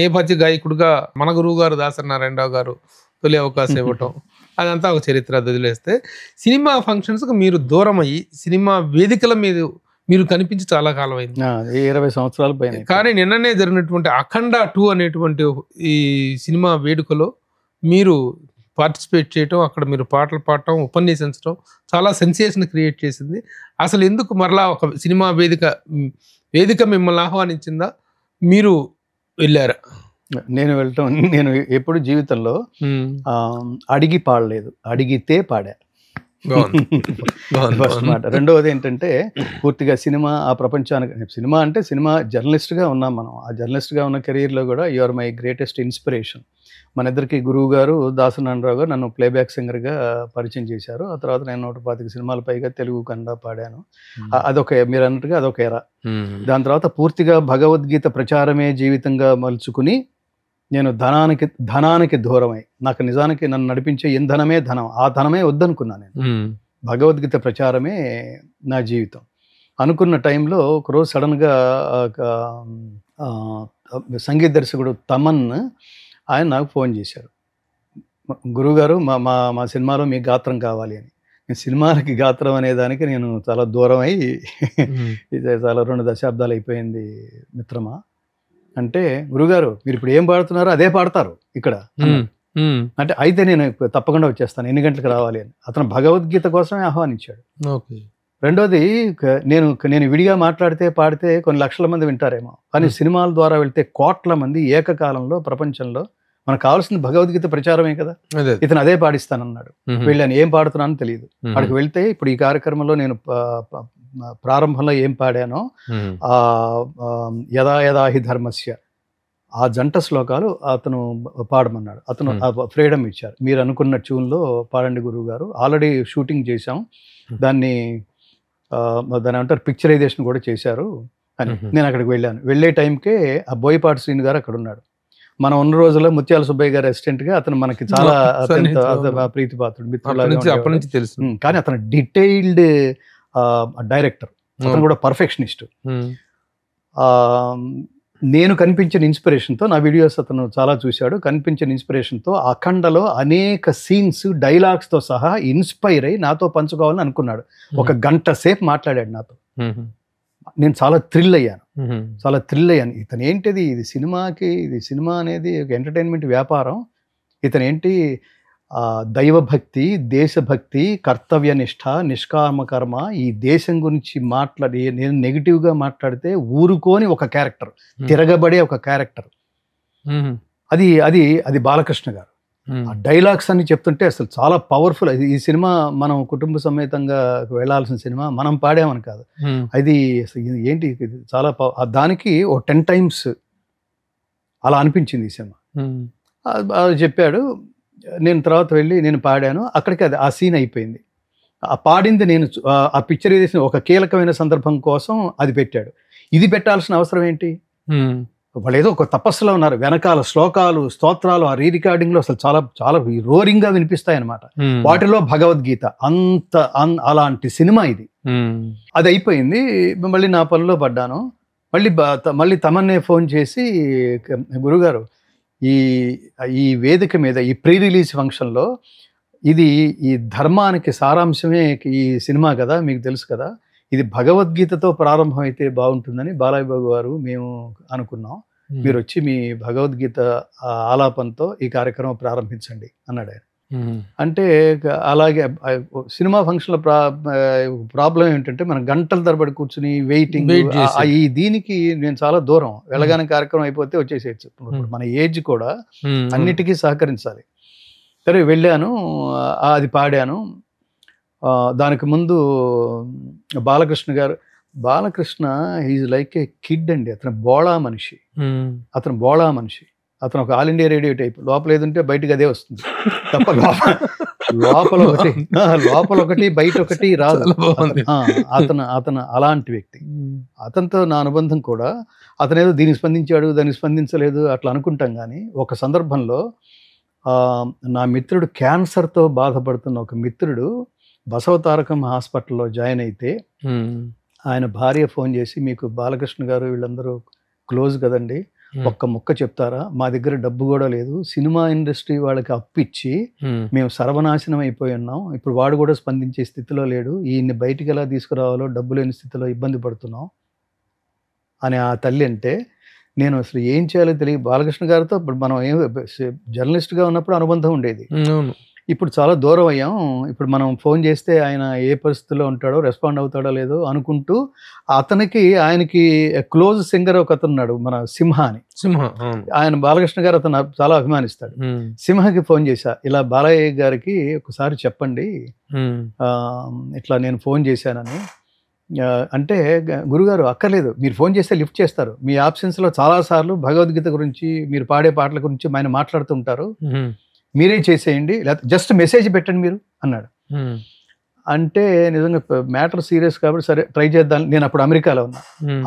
నేపథ్య గాయకుడుగా మన గురువు గారు దాసనారాయణరావు గారు తొలి అవకాశం ఇవ్వటం, అదంతా ఒక చరిత్ర. వదిలేస్తే సినిమా ఫంక్షన్స్కి మీరు దూరం అయ్యి సినిమా వేదికల మీద మీరు కనిపించి చాలా కాలం అయింది, 20 సంవత్సరాల పైన. కానీ నిన్ననే జరిగినటువంటి అఖండ 2 అనేటువంటి ఈ సినిమా వేడుకలో మీరు పార్టిసిపేట్ చేయటం, అక్కడ మీరు పాటలు పాడటం, ఉపన్యసించడం చాలా సెన్సేషన్ క్రియేట్ చేసింది. అసలు ఎందుకు మరలా ఒక సినిమా వేదిక మిమ్మల్ని ఆహ్వానించిందా, మీరు వెళ్ళారా? నేను ఎప్పుడు జీవితంలో అడిగి పాడలేదు, అడిగితే పాడా. ఫస్ట్ మాట. రెండవది ఏంటంటే, పూర్తిగా సినిమా ఆ ప్రపంచానికి, సినిమా అంటే సినిమా జర్నలిస్ట్గా ఉన్నాం మనం. ఆ జర్నలిస్ట్గా ఉన్న కెరీర్లో కూడా you are my greatest inspiration. మన ఇద్దరికి గురువు గారు దాసనారాయణరావు గారు నన్ను ప్లేబ్యాక్ సింగర్గా పరిచయం చేశారు. ఆ తర్వాత నేను 125 సినిమాల పైగా తెలుగు కన్నడ పాడాను. అదొక, మీరు అన్నట్టుగా అదొక ఎరా. దాని తర్వాత పూర్తిగా భగవద్గీత ప్రచారమే జీవితంగా మలుచుకుని నేను ధనానికి దూరమై, నాకు నిజానికి నన్ను నడిపించే ఇంధనమే ధనం, ఆ ధనమే వద్దనుకున్నాను నేను. భగవద్గీత ప్రచారమే నా జీవితం అనుకున్న టైంలో ఒకరోజు సడన్గా సంగీత దర్శకుడు తమన్ ఆయన నాకు ఫోన్ చేశారు. గురువుగారు, మా సినిమాలో మీ గాత్రం కావాలి అని. నేను సినిమాలకి గాత్రం అనే దానికి నేను చాలా దూరం అయ్యి ఇది చాలా 2 దశాబ్దాలు అయిపోయింది మిత్రమా అంటే, గురుగారు మీరు ఇప్పుడు ఏం పాడుతున్నారో అదే పాడతారు ఇక్కడ అంటే, అయితే నేను తప్పకుండా వచ్చేస్తాను, ఎన్ని గంటలకు రావాలి అని. అతను భగవద్గీత కోసమే ఆహ్వానించాడు. రెండోది, నేను విడిగా మాట్లాడితే పాడితే కొన్ని లక్షల మంది వింటారేమో, కానీ సినిమాల ద్వారా వెళ్తే కోట్ల మంది ఏకకాలంలో ప్రపంచంలో. మనకు కావాల్సింది భగవద్గీత ప్రచారమే కదా. ఇతను అదే పాడిస్తానన్నాడు. వెళ్ళాను, ఏం పాడుతున్నానో తెలియదు. అక్కడికి వెళ్తే ఇప్పుడు ఈ కార్యక్రమంలో నేను ప్రారంభంలో ఏం పాడానో, యదా యదా హి ధర్మస్య, ఆ జంట శ్లోకాలు అతను పాడమన్నాడు. అతను ఫ్రీడమ్ ఇచ్చారు. మీరు అనుకున్న ట్యూన్లో పాడండి గురువు గారు. ఆల్రెడీ షూటింగ్ చేశాం, దాన్ని ఏమంటారు పిక్చరైజేషన్ కూడా చేశారు అని. నేను అక్కడికి వెళ్ళాను. వెళ్ళే టైంకే ఆ బోయపాటి శ్రీని గారు అక్కడ ఉన్నాడు. మనం ఉన్న రోజుల్లో ముత్యాల సుబ్బయ్య గారు అసిస్టెంట్గా అతను మనకి చాలా ప్రీతిపాత్రుడు, మిత్రులాగా తెలుసు. కానీ అతను డీటెయిల్డ్ డైరెక్టర్, అతను కూడా పర్ఫెక్షనిస్ట్. నేను కనిపించిన ఇన్స్పిరేషన్తో, నా వీడియోస్ అతను చాలా చూశాడు, కనిపించిన ఇన్స్పిరేషన్తో అఖండలో అనేక సీన్స్ డైలాగ్స్తో సహా ఇన్స్పైర్ అయ్యి నాతో పంచుకోవాలని అనుకున్నాడు. 1 గంట సేపు మాట్లాడాడు నాతో. నేను చాలా థ్రిల్ అయ్యాను. ఇతను ఏంటిది, ఇది సినిమా అనేది ఒక ఎంటర్టైన్మెంట్ వ్యాపారం. ఇతను ఏంటి, దైవభక్తి, దేశభక్తి, కర్తవ్యనిష్ట, నిష్కామకర్మ, ఈ దేశం గురించి నేను నెగిటివ్గా మాట్లాడితే ఊరుకోని ఒక క్యారెక్టర్, తిరగబడే ఒక క్యారెక్టర్. అది బాలకృష్ణ గారు. ఆ డైలాగ్స్ అన్ని చెప్తుంటే అసలు చాలా పవర్ఫుల్. ఈ సినిమా మనం కుటుంబ సమేతంగా వెళ్ళాల్సిన సినిమా, మనం పాడామని కాదు, అది అసలు ఏంటి ఇది చాలా దానికి ఓ 10 times అలా అనిపించింది ఈ సినిమా. అది చెప్పాడు. నేను తర్వాత వెళ్ళి నేను పాడాను, అక్కడికి అది ఆ సీన్ అయిపోయింది. ఆ పాడింది నేను ఆ పిక్చర్ చేసిన ఒక కీలకమైన సందర్భం కోసం అది పెట్టాడు. ఇది పెట్టాల్సిన అవసరం ఏంటి? వాళ్ళు ఏదో ఒక తపస్సులో ఉన్నారు, వెనకాల శ్లోకాలు స్తోత్రాలు ఆ రికార్డింగ్ లో అసలు చాలా చాలా రోరింగ్ గా వినిపిస్తాయి అనమాట. వాటిలో భగవద్గీత అంత అలాంటి సినిమా ఇది. అది అయిపోయింది. మళ్ళీ నా పనిలో పడ్డాను. మళ్ళీ తమన్నే ఫోన్ చేసి, గురుగారు ఈ వేదిక మీద ఈ ప్రీ రిలీజ్ ఫంక్షన్లో ఇది ఈ ధర్మానికి సారాంశమే ఈ సినిమా కదా, మీకు తెలుసు కదా, ఇది భగవద్గీతతో ప్రారంభం అయితే బాగుంటుందని బాలయ్య బాబు గారు మేము అనుకున్నాం. మీరు వచ్చి మీ భగవద్గీత ఆలాపంతో ఈ కార్యక్రమం ప్రారంభించండి అన్నాడు ఆయన. అంటే అలాగే సినిమా ఫంక్షన్లో ప్రాబ్లం ఏంటంటే మనం గంటల తరబడి కూర్చుని వెయిటింగ్, ఈ దీనికి నేను చాలా దూరం, వెళ్ళగానే కార్యక్రమం అయిపోతే వచ్చేసేయచ్చు. మన ఏజ్ కూడా అన్నిటికీ సహకరించాలి. సరే వెళ్ళాను, అది పాడాను. దానికి ముందు Balakrishna is like A kid అండి. అతను బోళా మనిషి, అతను ఒక ఆల్ ఇండియా రేడియో టైప్. లోపల ఏదంటే బయటకు అదే వస్తుంది తప్ప లోపల ఒకటి బయట ఒకటి రాదు. అతను అలాంటి వ్యక్తి. అతనితో నా అనుబంధం కూడా, అతనేదో దీనికి స్పందించాడు దానికి స్పందించలేదు అట్లా అనుకుంటాం. కానీ ఒక సందర్భంలో నా మిత్రుడు క్యాన్సర్తో బాధపడుతున్న ఒక మిత్రుడు బసవతారకం హాస్పిటల్లో జాయిన్ అయితే ఆయన భార్య ఫోన్ చేసి, మీకు బాలకృష్ణ గారు వీళ్ళందరూ క్లోజ్ కదండి, ఒక్క ముక్క చెప్తారా, మా దగ్గర డబ్బు కూడా లేదు, సినిమా ఇండస్ట్రీ వాళ్ళకి అప్పిచ్చి మేము సర్వనాశనం అయిపోయి ఉన్నాం, ఇప్పుడు వాడు కూడా స్పందించే స్థితిలో లేడు, ఈయన్ని బయటికి ఎలా తీసుకురావాలో డబ్బు లేని స్థితిలో ఇబ్బంది పడుతున్నాం అని ఆ తల్లి అంటే, నేను అసలు ఏం చేయాలో తెలియదు. బాలకృష్ణ గారితో ఇప్పుడు మనం జర్నలిస్ట్గా ఉన్నప్పుడు అనుబంధం ఉండేది, ఇప్పుడు చాలా దూరం అయ్యాం. ఇప్పుడు మనం ఫోన్ చేస్తే ఆయన ఏ పరిస్థితిలో ఉంటాడో, రెస్పాండ్ అవుతాడో లేదో అనుకుంటూ, ఆయనకి క్లోజ్ సింగర్ ఒక అతను ఉన్నాడు, మన సింహ అని. ఆయన బాలకృష్ణ గారు అతను చాలా అభిమానిస్తాడు. సింహకి ఫోన్ చేశా, ఇలా బాలయ్య గారికి ఒకసారి చెప్పండి ఇట్లా నేను ఫోన్ చేశానని. అంటే గురుగారు అక్కర్లేదు, మీరు ఫోన్ చేస్తే లిఫ్ట్ చేస్తారు, మీ ఆప్షన్స్లో చాలాసార్లు భగవద్గీత గురించి మీరు పాడే పాటల గురించి ఆయన మాట్లాడుతుంటారు, మీరే చేసేయండి, లేకపోతే జస్ట్ మెసేజ్ పెట్టండి మీరు అన్నాడు. అంటే నిజంగా మ్యాటర్ సీరియస్ కాబట్టి సరే ట్రై చేద్దాం. నేను అప్పుడు అమెరికాలో ఉన్నా.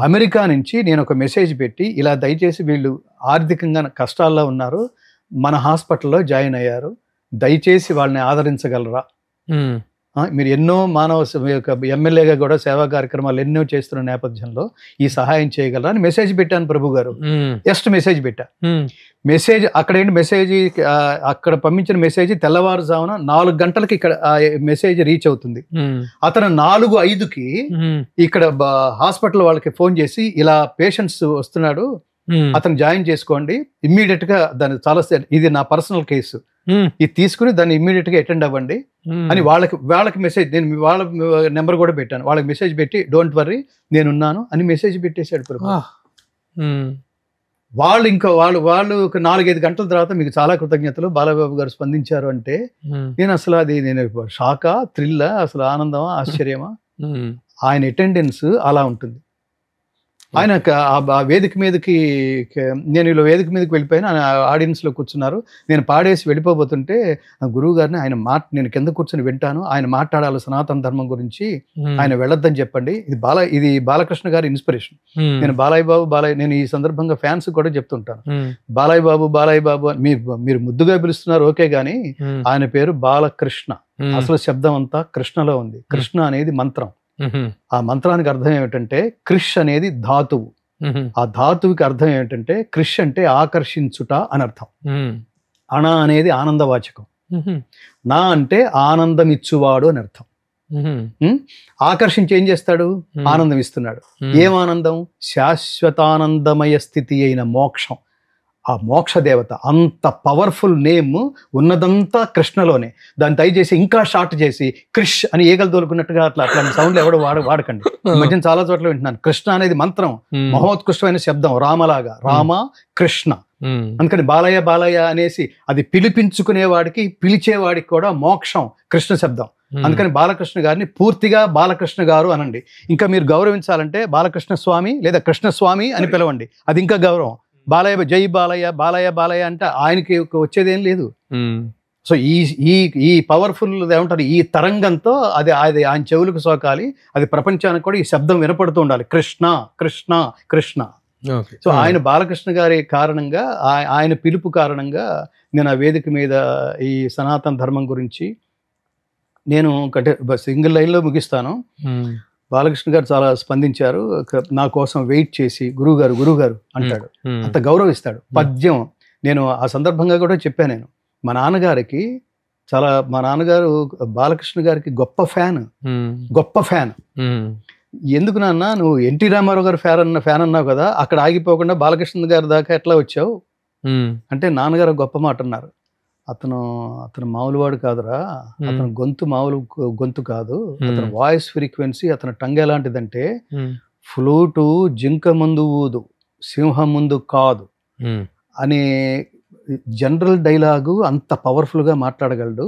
అమెరికా నుంచి నేను ఒక మెసేజ్ పెట్టి, ఇలా దయచేసి వీళ్ళు ఆర్థికంగా కష్టాల్లో ఉన్నారు, మన హాస్పిటల్లో జాయిన్ అయ్యారు, దయచేసి వాళ్ళని ఆదరించగలరా, మీరు ఎన్నో ఎమ్మెల్యేగా కూడా సేవా కార్యక్రమాలు ఎన్నో చేస్తున్న నేపథ్యంలో ఈ సహాయం చేయగలరా అని మెసేజ్ పెట్టాను ప్రభు గారు. జస్ట్ మెసేజ్ పెట్టా. మెసేజ్ అక్కడ ఏంటి, మెసేజ్ అక్కడ పంపించిన మెసేజ్ తెల్లవారుజామున 4 గంటలకి ఇక్కడ మెసేజ్ రీచ్ అవుతుంది. అతను 4:05కి ఇక్కడ హాస్పిటల్ వాళ్ళకి ఫోన్ చేసి, ఇలా పేషెంట్స్ వస్తున్నాడు, అతను జాయిన్ చేసుకోండి ఇమ్మీడియట్ గా, దాన్ని చాలా ఇది నా పర్సనల్ కేసు, ఇది తీసుకుని దాన్ని ఇమ్మీడియట్ గా అటెండ్ అవ్వండి అని వాళ్ళకి మెసేజ్, నేను వాళ్ళ నెంబర్ కూడా పెట్టాను, వాళ్ళకి మెసేజ్ పెట్టి డోంట్ వర్రీ నేనున్నాను అని మెసేజ్ పెట్టేశాడు ప్రభు. వాళ్ళు ఒక 4-5 గంటల తర్వాత, మీకు చాలా కృతజ్ఞతలు, బాలబాబు గారు స్పందించారు అంటే, నేను అసలు నేను షాకా, థ్రిల్లా, అసలు ఆనందమా, ఆశ్చర్యమా, ఆయన అటెండెన్స్ అలా ఉంటుంది. ఆయన ఆ వేదిక మీదకి, నేను ఇలా వేదిక మీదకి వెళ్ళిపోయినా ఆడియన్స్లో కూర్చున్నారు, నేను పాడేసి వెళ్ళిపోబోతుంటే గురువు గారిని నేను కింద కూర్చొని వింటాను, ఆయన మాట్లాడాలి సనాతన ధర్మం గురించి, ఆయన వెళ్ళొద్దని చెప్పండి, ఇది బాలకృష్ణ గారి ఇన్స్పిరేషన్. నేను నేను ఈ సందర్భంగా ఫ్యాన్స్ కూడా చెప్తుంటాను, బాలయ్య బాబు మీరు ముద్దుగా పిలుస్తున్నారు ఓకే, గానీ ఆయన పేరు బాలకృష్ణ, అసలు శబ్దం అంతా కృష్ణలో ఉంది. కృష్ణ అనేది మంత్రం, ఆ మంత్రానికి అర్థం ఏమిటంటే క్రిష్ అనేది ధాతువు, ఆ ధాతువుకి అర్థం ఏమిటంటే క్రిష్ అంటే ఆకర్షించుట అని అర్థం. అణ అనేది ఆనందవాచకం, నా అంటే ఆనందం ఇచ్చువాడు అని అర్థం. ఆకర్షించి ఏం చేస్తాడు, ఆనందం ఇస్తున్నాడు. ఏం ఆనందం, శాశ్వతానందమయ స్థితి అయిన మోక్షం. ఆ మోక్ష దేవత అంత పవర్ఫుల్ నేమ్ ఉన్నదంతా కృష్ణలోనే. దాన్ని దయచేసి ఇంకా షార్ట్ చేసి క్రిష్ అని ఈగలు తోలుకున్నట్టుగా అట్లాంటి సౌండ్లు ఎవడో వాడకండి. ఈ మధ్యన చాలా చోట్ల వింటున్నాను. కృష్ణ అనేది మంత్రం, మహోత్కృష్టమైన శబ్దం, రామలాగా, రామ కృష్ణ అందుకని బాలయ్య బాలయ్య అనేసి అది పిలిపించుకునేవాడికి పిలిచేవాడికి కూడా మోక్షం కృష్ణ శబ్దం. అందుకని బాలకృష్ణ గారిని పూర్తిగా బాలకృష్ణ గారు అనండి. ఇంకా మీరు గౌరవించాలంటే బాలకృష్ణ స్వామి లేదా కృష్ణస్వామి అని పిలవండి, అది ఇంకా గౌరవం. బాలయ్య జై బాలయ్య బాలయ్య బాలయ్య అంటే ఆయనకి వచ్చేదేం లేదు. సో ఈ ఈ ఈ పవర్ఫుల్ ఏమంటారు ఈ తరంగంతో అది అది ఆయన చెవులకు సోకాలి, అది ప్రపంచానికి కూడా ఈ శబ్దం వినపడుతూ ఉండాలి, కృష్ణ కృష్ణ కృష్ణ. సో ఆయన బాలకృష్ణ గారి కారణంగా ఆయన పిలుపు కారణంగా నేను ఆ వేదిక మీద ఈ సనాతన ధర్మం గురించి నేను అంటే సింగిల్ లైన్లో ముగిస్తాను. బాలకృష్ణ గారు చాలా స్పందించారు, నా కోసం వెయిట్ చేసి గురువుగారు అంటాడు, అంత గౌరవిస్తాడు. పద్యం నేను ఆ సందర్భంగా కూడా చెప్పాను, నేను మా నాన్నగారు బాలకృష్ణ గారికి గొప్ప ఫ్యాన్. ఎందుకు నాన్న నువ్వు ఎన్టీ రామారావు గారు ఫ్యాన్ అన్నావు కదా, అక్కడ ఆగిపోకుండా బాలకృష్ణ గారి దాకా ఎట్లా వచ్చావు అంటే నాన్నగారు గొప్ప మాట అన్నారు, అతను మామూలు వాడు కాదురా, అతను మామూలు గొంతు కాదు, అతని వాయిస్ ఫ్రీక్వెన్సీ, అతని టంగ్ ఎలాంటిదంటే ఫ్లూటు జింక ముందు ఊదు సింహం ముందు కాదు అనే జనరల్ డైలాగు అంత పవర్ఫుల్ గా మాట్లాడగలడు.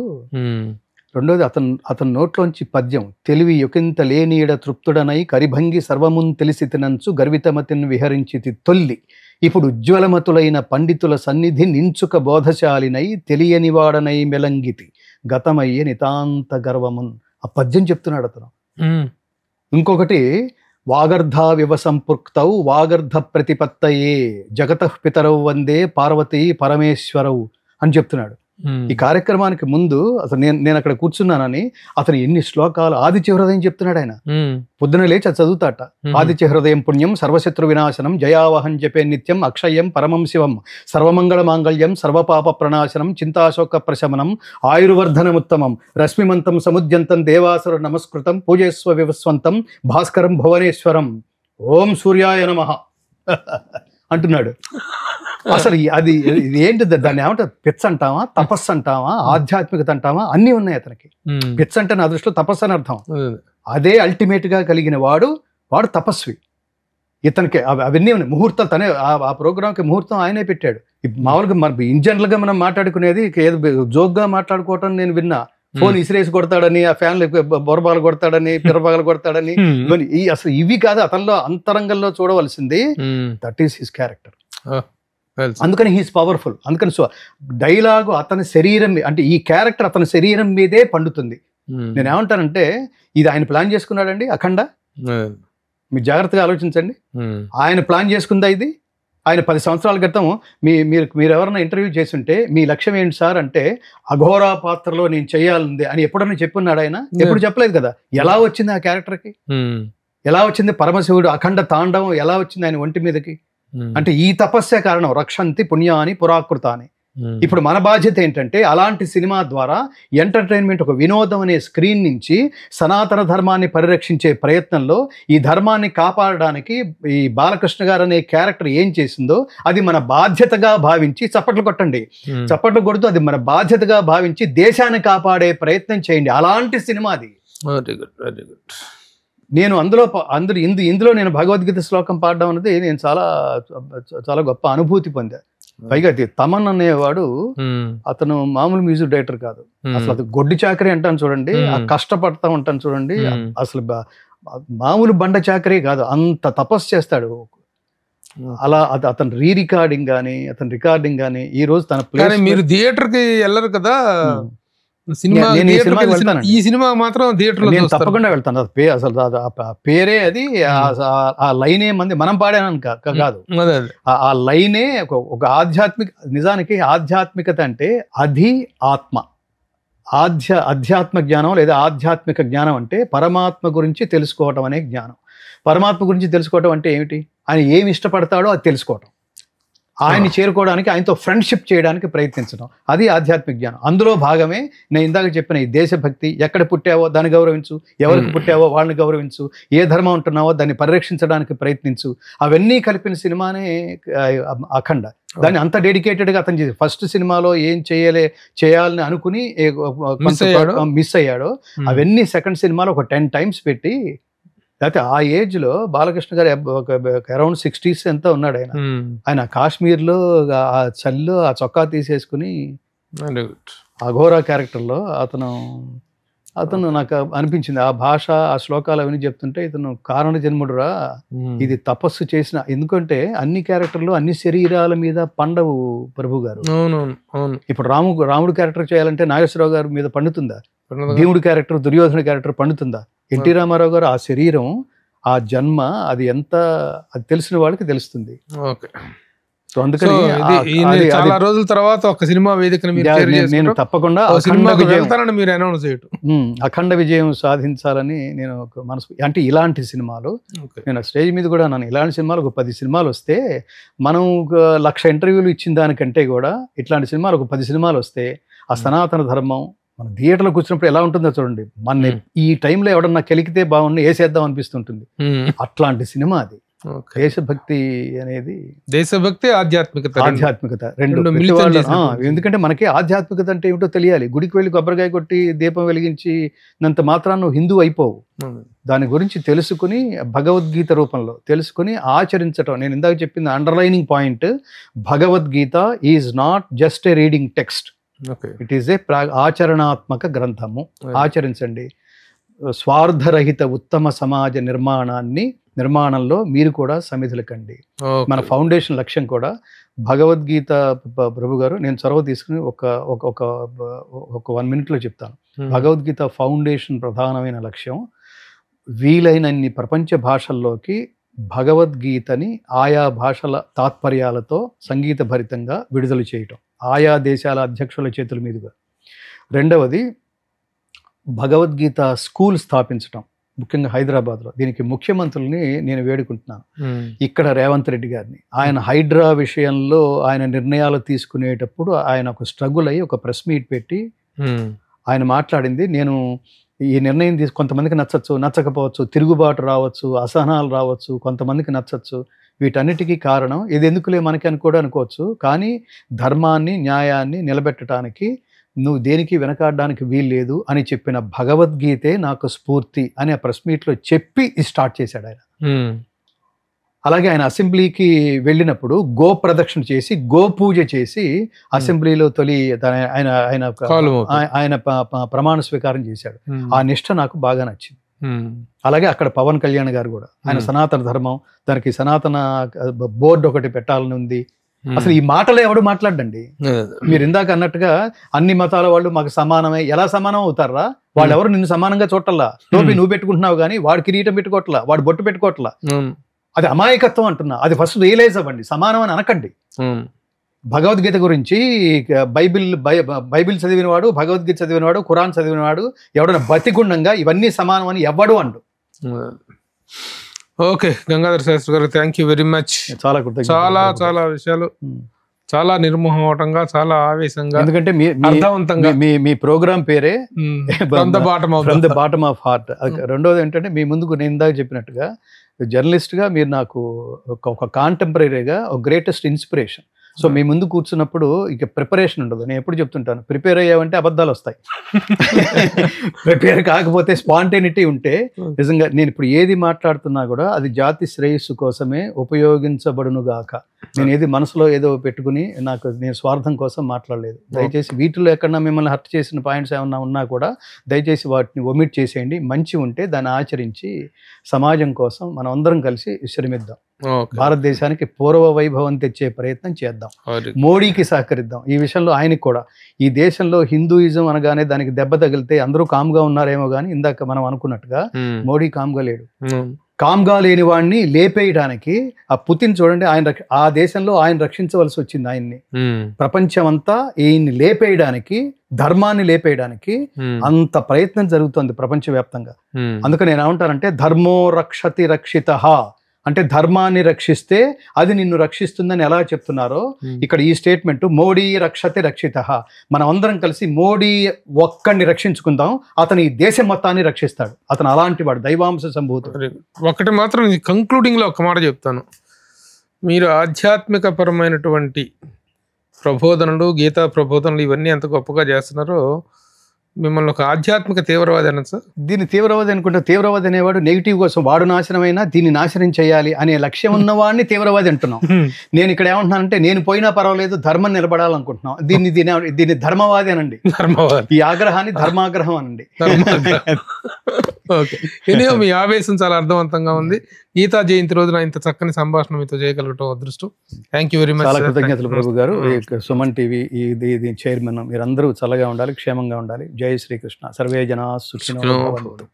రెండోది అతని నోట్లోంచి పద్యం, తెలివి యొకింత లేనియడ తృప్తుడనై కరిభంగి సర్వమున్ తెలిసి తినంచు గర్వితమతిన్ విహరించితి తొల్లి, ఇప్పుడు ఉజ్వలమతులైన పండితుల సన్నిధి నించుక బోధశాలినై తెలియనివాడనై మెలంగితి గతమయ్యే నితాంత గర్వమున్. ఆ పద్యం చెప్తున్నాడు అతను. ఇంకొకటి వాగర్ధా వివ సంపృక్తౌ వాగర్ధ ప్రతిపత్తయే జగతః పితరౌ వందే పార్వతీ పరమేశ్వరౌ అని చెప్తున్నాడు. ఈ కార్యక్రమానికి ముందు అసలు నేను అక్కడ కూర్చున్నానని అతను ఎన్ని శ్లోకాలు ఆదిత్య హృదయం చెప్తున్నాడు. ఆయన పొద్దున లేచి అది చదువుతాట. ఆదిత్య హృదయం పుణ్యం సర్వశత్రు వినాశనం జయావహం జపే నిత్యం అక్షయం పరమం శివం సర్వమంగళ మాంగళ్యం సర్వపాప ప్రణాశనం చింతాశోక ప్రశమనం ఆయుర్వర్ధనముత్తమం రశ్మిమంతం సముద్యంతం దేవాసుర నమస్కృతం పూజేస్వ వివస్వంతం భాస్కరం భువనేశ్వరం ఓం సూర్యాయ నమః అంటున్నాడు. అసలు అది ఏంటి, దాన్ని ఏమంటారు, పిచ్చ అంటావా, తపస్సు అంటావా, ఆధ్యాత్మికత అంటావా, అన్నీ ఉన్నాయి అతనికి. పిచ్చ అంటే నా దృష్టిలో తపస్సు అని అర్థం. అదే అల్టిమేట్ గా కలిగిన వాడు తపస్వి. ఇతనికి అవన్నీ ఉన్నాయి. ముహూర్తాలు తనే ఆ ప్రోగ్రామ్కి ముహూర్తం ఆయనే పెట్టాడు. మామూలుగా మన ఇన్ జనరల్ గా మనం మాట్లాడుకునేది ఏదో జోక్గా మాట్లాడుకోవటం నేను విన్నా, ఫోన్ ఇసిరేసి కొడతాడని, ఆ ఫ్యాన్లు బొరబాలు కొడతాడని, పిరబాలు కొడతాడని. అసలు ఇవి కాదు అతనిలో అంతరంగంలో చూడవలసింది. That is his character. అందుకని హీస్ పవర్ఫుల్. అందుకని సో డైలాగు అతని శరీరం అంటే ఈ క్యారెక్టర్ అతని శరీరం మీదే పండుతుంది. నేను ఏమంటానంటే ఇది ఆయన ప్లాన్ చేసుకున్నాడండి అఖండ. మీరు జాగ్రత్తగా ఆలోచించండి, ఆయన ప్లాన్ చేసుకుందా ఇది. ఆయన 10 సంవత్సరాల క్రితం మీరు ఎవరైనా ఇంటర్వ్యూ చేస్తుంటే మీ లక్ష్యం ఏంటి సార్ అంటే అఘోరా పాత్రలో నేను చేయాలంది అని ఎప్పుడన్నా చెప్పున్నాడు ఆయన? ఎప్పుడు చెప్పలేదు కదా. ఎలా వచ్చింది ఆ క్యారెక్టర్కి, ఎలా వచ్చింది పరమశివుడు అఖండ తాండవం ఎలా వచ్చింది ఆయన ఒంటి మీదకి అంటే ఈ తపస్సే కారణం. రక్షంతి పుణ్యాని పురాకృతాని. ఇప్పుడు మన బాధ్యత ఏంటంటే అలాంటి సినిమా ద్వారా ఎంటర్టైన్మెంట్, ఒక వినోదం అనే స్క్రీన్ నుంచి సనాతన ధర్మాన్ని పరిరక్షించే ప్రయత్నంలో ఈ ధర్మాన్ని కాపాడడానికి ఈ బాలకృష్ణ గారు అనే క్యారెక్టర్ ఏం చేసిందో అది మన బాధ్యతగా భావించి చప్పట్లు కొట్టండి. చప్పట్లు కొడుతూ అది మన బాధ్యతగా భావించి దేశాన్ని కాపాడే ప్రయత్నం చేయండి. అలాంటి సినిమా అది. Very good. నేను ఇందులో నేను భగవద్గీత శ్లోకం పాడడం అనేది నేను చాలా గొప్ప అనుభూతి పొందా. పైగా తమన్ అనేవాడు అతను మామూలు మ్యూజిక్ డైరెక్టర్ కాదు. అసలు అది గొడ్డి చాకరీ అంటాను చూడండి, కష్టపడతా ఉంటాను చూడండి, అసలు మామూలు బండ చాకరీ కాదు, అంత తపస్సు చేస్తాడు. అలా అతను రికార్డింగ్ కానీ ఈ రోజు తన ప్లేస్. మీరు థియేటర్ కి వెళ్ళరు కదా, ఈ సినిమా మాత్రం థియేటర్ నేను తప్పకుండా వెళ్తాను. అసలు పేరే అది, ఆ లైనే మంది మనం పాడాను కాదు, ఆ లైనే ఒక ఆధ్యాత్మిక. నిజానికి ఆధ్యాత్మికత అంటే ఆధ్యాత్మ జ్ఞానం లేదా ఆధ్యాత్మిక జ్ఞానం అంటే పరమాత్మ గురించి తెలుసుకోవటం అనే జ్ఞానం. పరమాత్మ గురించి తెలుసుకోవటం అంటే ఏమిటి? ఆయన ఏమి ఇష్టపడతాడో అది తెలుసుకోవటం, ఆయన్ని చేరుకోవడానికి, ఆయనతో ఫ్రెండ్షిప్ చేయడానికి ప్రయత్నించడం, అది ఆధ్యాత్మిక జ్ఞానం. అందులో భాగమే నేను ఇందాక చెప్పిన ఈ దేశభక్తి. ఎక్కడ పుట్టావో దాన్ని గౌరవించు, ఎవరికి పుట్టావో వాళ్ళని గౌరవించు, ఏ ధర్మం ఉంటున్నావో దాన్ని పరిరక్షించడానికి ప్రయత్నించు, అవన్నీ కలిపిన సినిమానే అఖండ. దాన్ని అంత డెడికేటెడ్గా అతను చేసి ఫస్ట్ సినిమాలో ఏం చేయాలని అనుకుని మిస్ అయ్యాడో అవన్నీ సెకండ్ సినిమాలో ఒక 10 times పెట్టి లేకపోతే ఆ ఏజ్ లో బాలకృష్ణ గారు ఒక అరౌండ్ 60s ఎంత ఉన్నాడు ఆయన. ఆయన కాశ్మీర్లో ఆ చలిలో ఆ చొక్కా తీసేసుకుని అఘోరా క్యారెక్టర్లో అతను నాకు అనిపించింది ఆ భాష ఆ శ్లోకాలు అవన్నీ చెప్తుంటే ఇతను కారణ జన్ముడురా, ఇది తపస్సు చేసిన. ఎందుకంటే అన్ని క్యారెక్టర్లు అన్ని శరీరాల మీద పండవు ప్రభు గారు. ఇప్పుడు రాముడు క్యారెక్టర్ చేయాలంటే నాగేశ్వరరావు గారి మీద పండుతుందా? భీముడు క్యారెక్టర్, దుర్యోధన క్యారెక్టర్ పండుతుందా? ఎన్టీ రామారావు గారు ఆ శరీరం, ఆ జన్మ, అది తెలిసిన వాళ్ళకి తెలుస్తుంది. సో అందుకని చాలా రోజుల తర్వాత ఒక సినిమా వేదికను నేను తప్పకుండా మీరు అనౌన్స్ చేయటం, అఖండ విజయం సాధించాలని నేను ఒక మనసు. అంటే ఇలాంటి సినిమాలు నేను స్టేజ్ మీద కూడా అన్నాను, ఇలాంటి సినిమాలు ఒక 10 సినిమాలు వస్తే, మనం 1,00,000 ఇంటర్వ్యూలు ఇచ్చిన దానికంటే కూడా ఇట్లాంటి సినిమాలు ఒక 10 సినిమాలు వస్తే ఆ సనాతన ధర్మం మన థియేటర్లో కూర్చున్నప్పుడు ఎలా ఉంటుందో చూడండి. మన ఈ టైంలో ఎవడన్నా కెలికితే బాగుండి వేసేద్దాం అనిపిస్తుంటుంది. అట్లాంటి సినిమా అది. దేశభక్తి అనేది, దేశభక్తి ఆధ్యాత్మికత రెండు. ఎందుకంటే మనకి ఆధ్యాత్మికత అంటే ఏమిటో తెలియాలి. గుడికి వెళ్ళి కొబ్బరికాయ కొట్టి దీపం వెలిగించినంత మాత్రాన్ని నువ్వు హిందూ అయిపోవు. దాని గురించి తెలుసుకుని భగవద్గీత రూపంలో తెలుసుకుని ఆచరించటం. నేను ఇందాక చెప్పింది underlining point, Bhagavad Gita is not just a reading text, it is ఏ ఆచరణాత్మక గ్రంథము. ఆచరించండి. స్వార్థరహిత ఉత్తమ సమాజ నిర్మాణంలో మీరు కూడా సమిధులు కండి. మన ఫౌండేషన్ లక్ష్యం కూడా భగవద్గీత. ప్రభు గారు నేను చొరవ తీసుకుని ఒక 1 minute చెప్తాను. భగవద్గీత ఫౌండేషన్ ప్రధానమైన లక్ష్యం వీలైనన్ని ప్రపంచ భాషల్లోకి భగవద్గీతని ఆయా భాషల తాత్పర్యాలతో సంగీత భరితంగా విడుదల చేయటం, ఆయా దేశాల అధ్యక్షుల చేతుల మీదుగా. రెండవది భగవద్గీత స్కూల్ స్థాపించటం, ముఖ్యంగా హైదరాబాద్లో. దీనికి ముఖ్యమంత్రుల్ని నేను వేడుకుంటున్నాను. ఇక్కడ రేవంత్ రెడ్డి గారిని, ఆయన హైడ్రా విషయంలో ఆయన నిర్ణయాలు తీసుకునేటప్పుడు ఆయన ఒక స్ట్రగుల్ అయ్యి ఒక ప్రెస్ మీట్ పెట్టి ఆయన మాట్లాడింది, నేను ఈ నిర్ణయం కొంతమందికి నచ్చచ్చు, నచ్చకపోవచ్చు, తిరుగుబాటు రావచ్చు, అసహనాలు రావచ్చు, కొంతమందికి నచ్చచ్చు. వీటన్నిటికీ కారణం ఇది ఎందుకులే మనకి అని కూడా అనుకోవచ్చు, కానీ ధర్మాన్ని న్యాయాన్ని నిలబెట్టడానికి నువ్వు దేనికి వెనకాడడానికి వీల్లేదు అని చెప్పిన భగవద్గీతే నాకు స్ఫూర్తి అని ఆ ప్రెస్ మీట్లో చెప్పి స్టార్ట్ చేశాడు ఆయన. అలాగే ఆయన అసెంబ్లీకి వెళ్ళినప్పుడు గో ప్రదక్షిణ చేసి, గో పూజ చేసి అసెంబ్లీలో ఆయన ప్రమాణ స్వీకారం చేశాడు. ఆ నిష్ఠ నాకు బాగా నచ్చింది. అలాగే అక్కడ పవన్ కళ్యాణ్ గారు కూడా ఆయన సనాతన ధర్మం, దానికి సనాతన బోర్డు ఒకటి పెట్టాలని ఉంది. అసలు ఈ మాటలు ఎవడు మాట్లాడండి. మీరు ఇందాక అన్నట్టుగా అన్ని మతాల వాళ్ళు మాకు సమానమే, ఎలా సమానం అవుతారా? వాళ్ళు ఎవరు నిన్ను సమానంగా చూడటల్లా. టోపీ నువ్వు పెట్టుకుంటున్నావు కానీ వాడు కిరీటం పెట్టుకోవట్లా, వాడు బొట్టు పెట్టుకోవట్లా. అది అమాయకత్వం అంటున్నా. అది ఫస్ట్ రియలైజ్ అవ్వండి, సమానం అని అనకండి. భగవద్గీత గురించి బైబిల్ చదివినవాడు, భగవద్గీత చదివినవాడు, ఖురాన్ చదివినవాడు ఎవడన్నా బతికుండంగా ఇవన్నీ సమానం అని ఎవ్వడు అండు. ఓకే గంగాధర్ శాస్త్రి గారు, థ్యాంక్ యూ వెరీ మచ్. చాలా విషయాలు చాలా నిర్మోహమాటంగా, చాలా ఆవేశంగా, ఎందుకంటే అర్థవంతంగా మీ ప్రోగ్రామ్ పేరే from the bottom of heart. రెండోది ఏంటంటే మీ ముందుకు నేను ఇందాక చెప్పినట్టుగా జర్నలిస్ట్గా మీరు నాకు ఒక కాంటెంపరీగా ఒక గ్రేటెస్ట్ ఇన్స్పిరేషన్. సో మీ ముందు కూర్చున్నప్పుడు ఇక ప్రిపరేషన్ ఉండదు. నేను ఎప్పుడు చెప్తుంటాను, ప్రిపేర్ అయ్యావంటే అబద్ధాలు వస్తాయి. ప్రిపేర్ కాకపోతే స్పాంటేనిటీ ఉంటే నిజంగా నేను ఇప్పుడు ఏది మాట్లాడుతున్నా కూడా అది జాతి శ్రేయస్సు కోసమే ఉపయోగించబడునుగాక. నేను ఏది మనసులో ఏదో పెట్టుకుని నేను స్వార్థం కోసం మాట్లాడలేదు. దయచేసి వీటిలో ఎక్కడన్నా మిమ్మల్ని హర్ట్ చేసిన పాయింట్స్ ఏమన్నా ఉన్నా కూడా దయచేసి వాటిని ఒమిట్ చేసేయండి. మంచి ఉంటే దాన్ని ఆచరించి సమాజం కోసం మనం అందరం కలిసి శ్రమిద్దాం. భారతదేశానికి పూర్వ వైభవం తెచ్చే ప్రయత్నం చేద్దాం. మోడీకి సహకరిద్దాం ఈ విషయంలో. ఆయనకి కూడా ఈ దేశంలో హిందూయిజం అనగానే దానికి దెబ్బ తగిలితే అందరూ కామ్గా ఉన్నారేమో కానీ ఇందాక మనం అనుకున్నట్టుగా మోడీ కామ్గా లేడు. కామ్గా లేని వాడిని లేపేయడానికి ఆ పుతిన్ చూడండి, ఆ దేశంలో ఆయన రక్షించవలసి వచ్చింది ఆయన్ని. ప్రపంచం అంతా ఈయన్ని లేపేయడానికి, ధర్మాన్ని లేపేయడానికి అంత ప్రయత్నం జరుగుతుంది ప్రపంచవ్యాప్తంగా. అందుకని నేను ఏమంటానంటే ధర్మో రక్షతి రక్షితః అంటే ధర్మాన్ని రక్షిస్తే అది నిన్ను రక్షిస్తుందని ఎలా చెప్తున్నారో ఇక్కడ ఈ స్టేట్మెంట్ మోడీ రక్షతే రక్షితః. మనం అందరం కలిసి మోడీ ఒక్కడిని రక్షించుకుందాం, అతను ఈ దేశం మొత్తాన్ని రక్షిస్తాడు. అతను అలాంటి వాడు, దైవాంశ సంభూతుడు. ఒకటి మాత్రం కంక్లూడింగ్లో ఒక మాట చెప్తాను. మీరు ఆధ్యాత్మిక పరమైనటువంటి ప్రబోధనలు, గీతా ప్రబోధనలు ఇవన్నీ ఎంత గొప్పగా చేస్తున్నారో మిమ్మల్ని ఒక ఆధ్యాత్మిక తీవ్రవాది అన్న సార్. దీన్ని తీవ్రవాది అనుకుంటే, తీవ్రవాది అనేవాడు నెగిటివ్ కోసం, వాడు నాశనమైనా దీన్ని నాశనం చేయాలి అనే లక్ష్యం ఉన్నవాడిని తీవ్రవాది అంటున్నాం. నేను ఇక్కడ ఏమంటున్నానంటే, నేను పోయినా పర్వాలేదు, ధర్మం నిలబడాలనుకుంటున్నాం. దీన్ని ధర్మవాది అనండి. ధర్మవాది. ఈ ఆగ్రహాన్ని ధర్మాగ్రహం అనండి. ఓకే, ఎనియో మీ ఆవేశం చాలా అర్థవంతంగా ఉంది. గీతా జయంతి రోజున ఇంత చక్కని సంభాషణ మీతో చేయగలగటం అదృష్టం. Thank you very much. చాలా కృతజ్ఞతలు ప్రభు గారు. సుమన్ టీవీ ఇది చైర్మన్, మీరందరూ చల్లగా ఉండాలి, క్షేమంగా ఉండాలి. జై శ్రీకృష్ణ. సర్వే జనా సుఖినో భవంతు.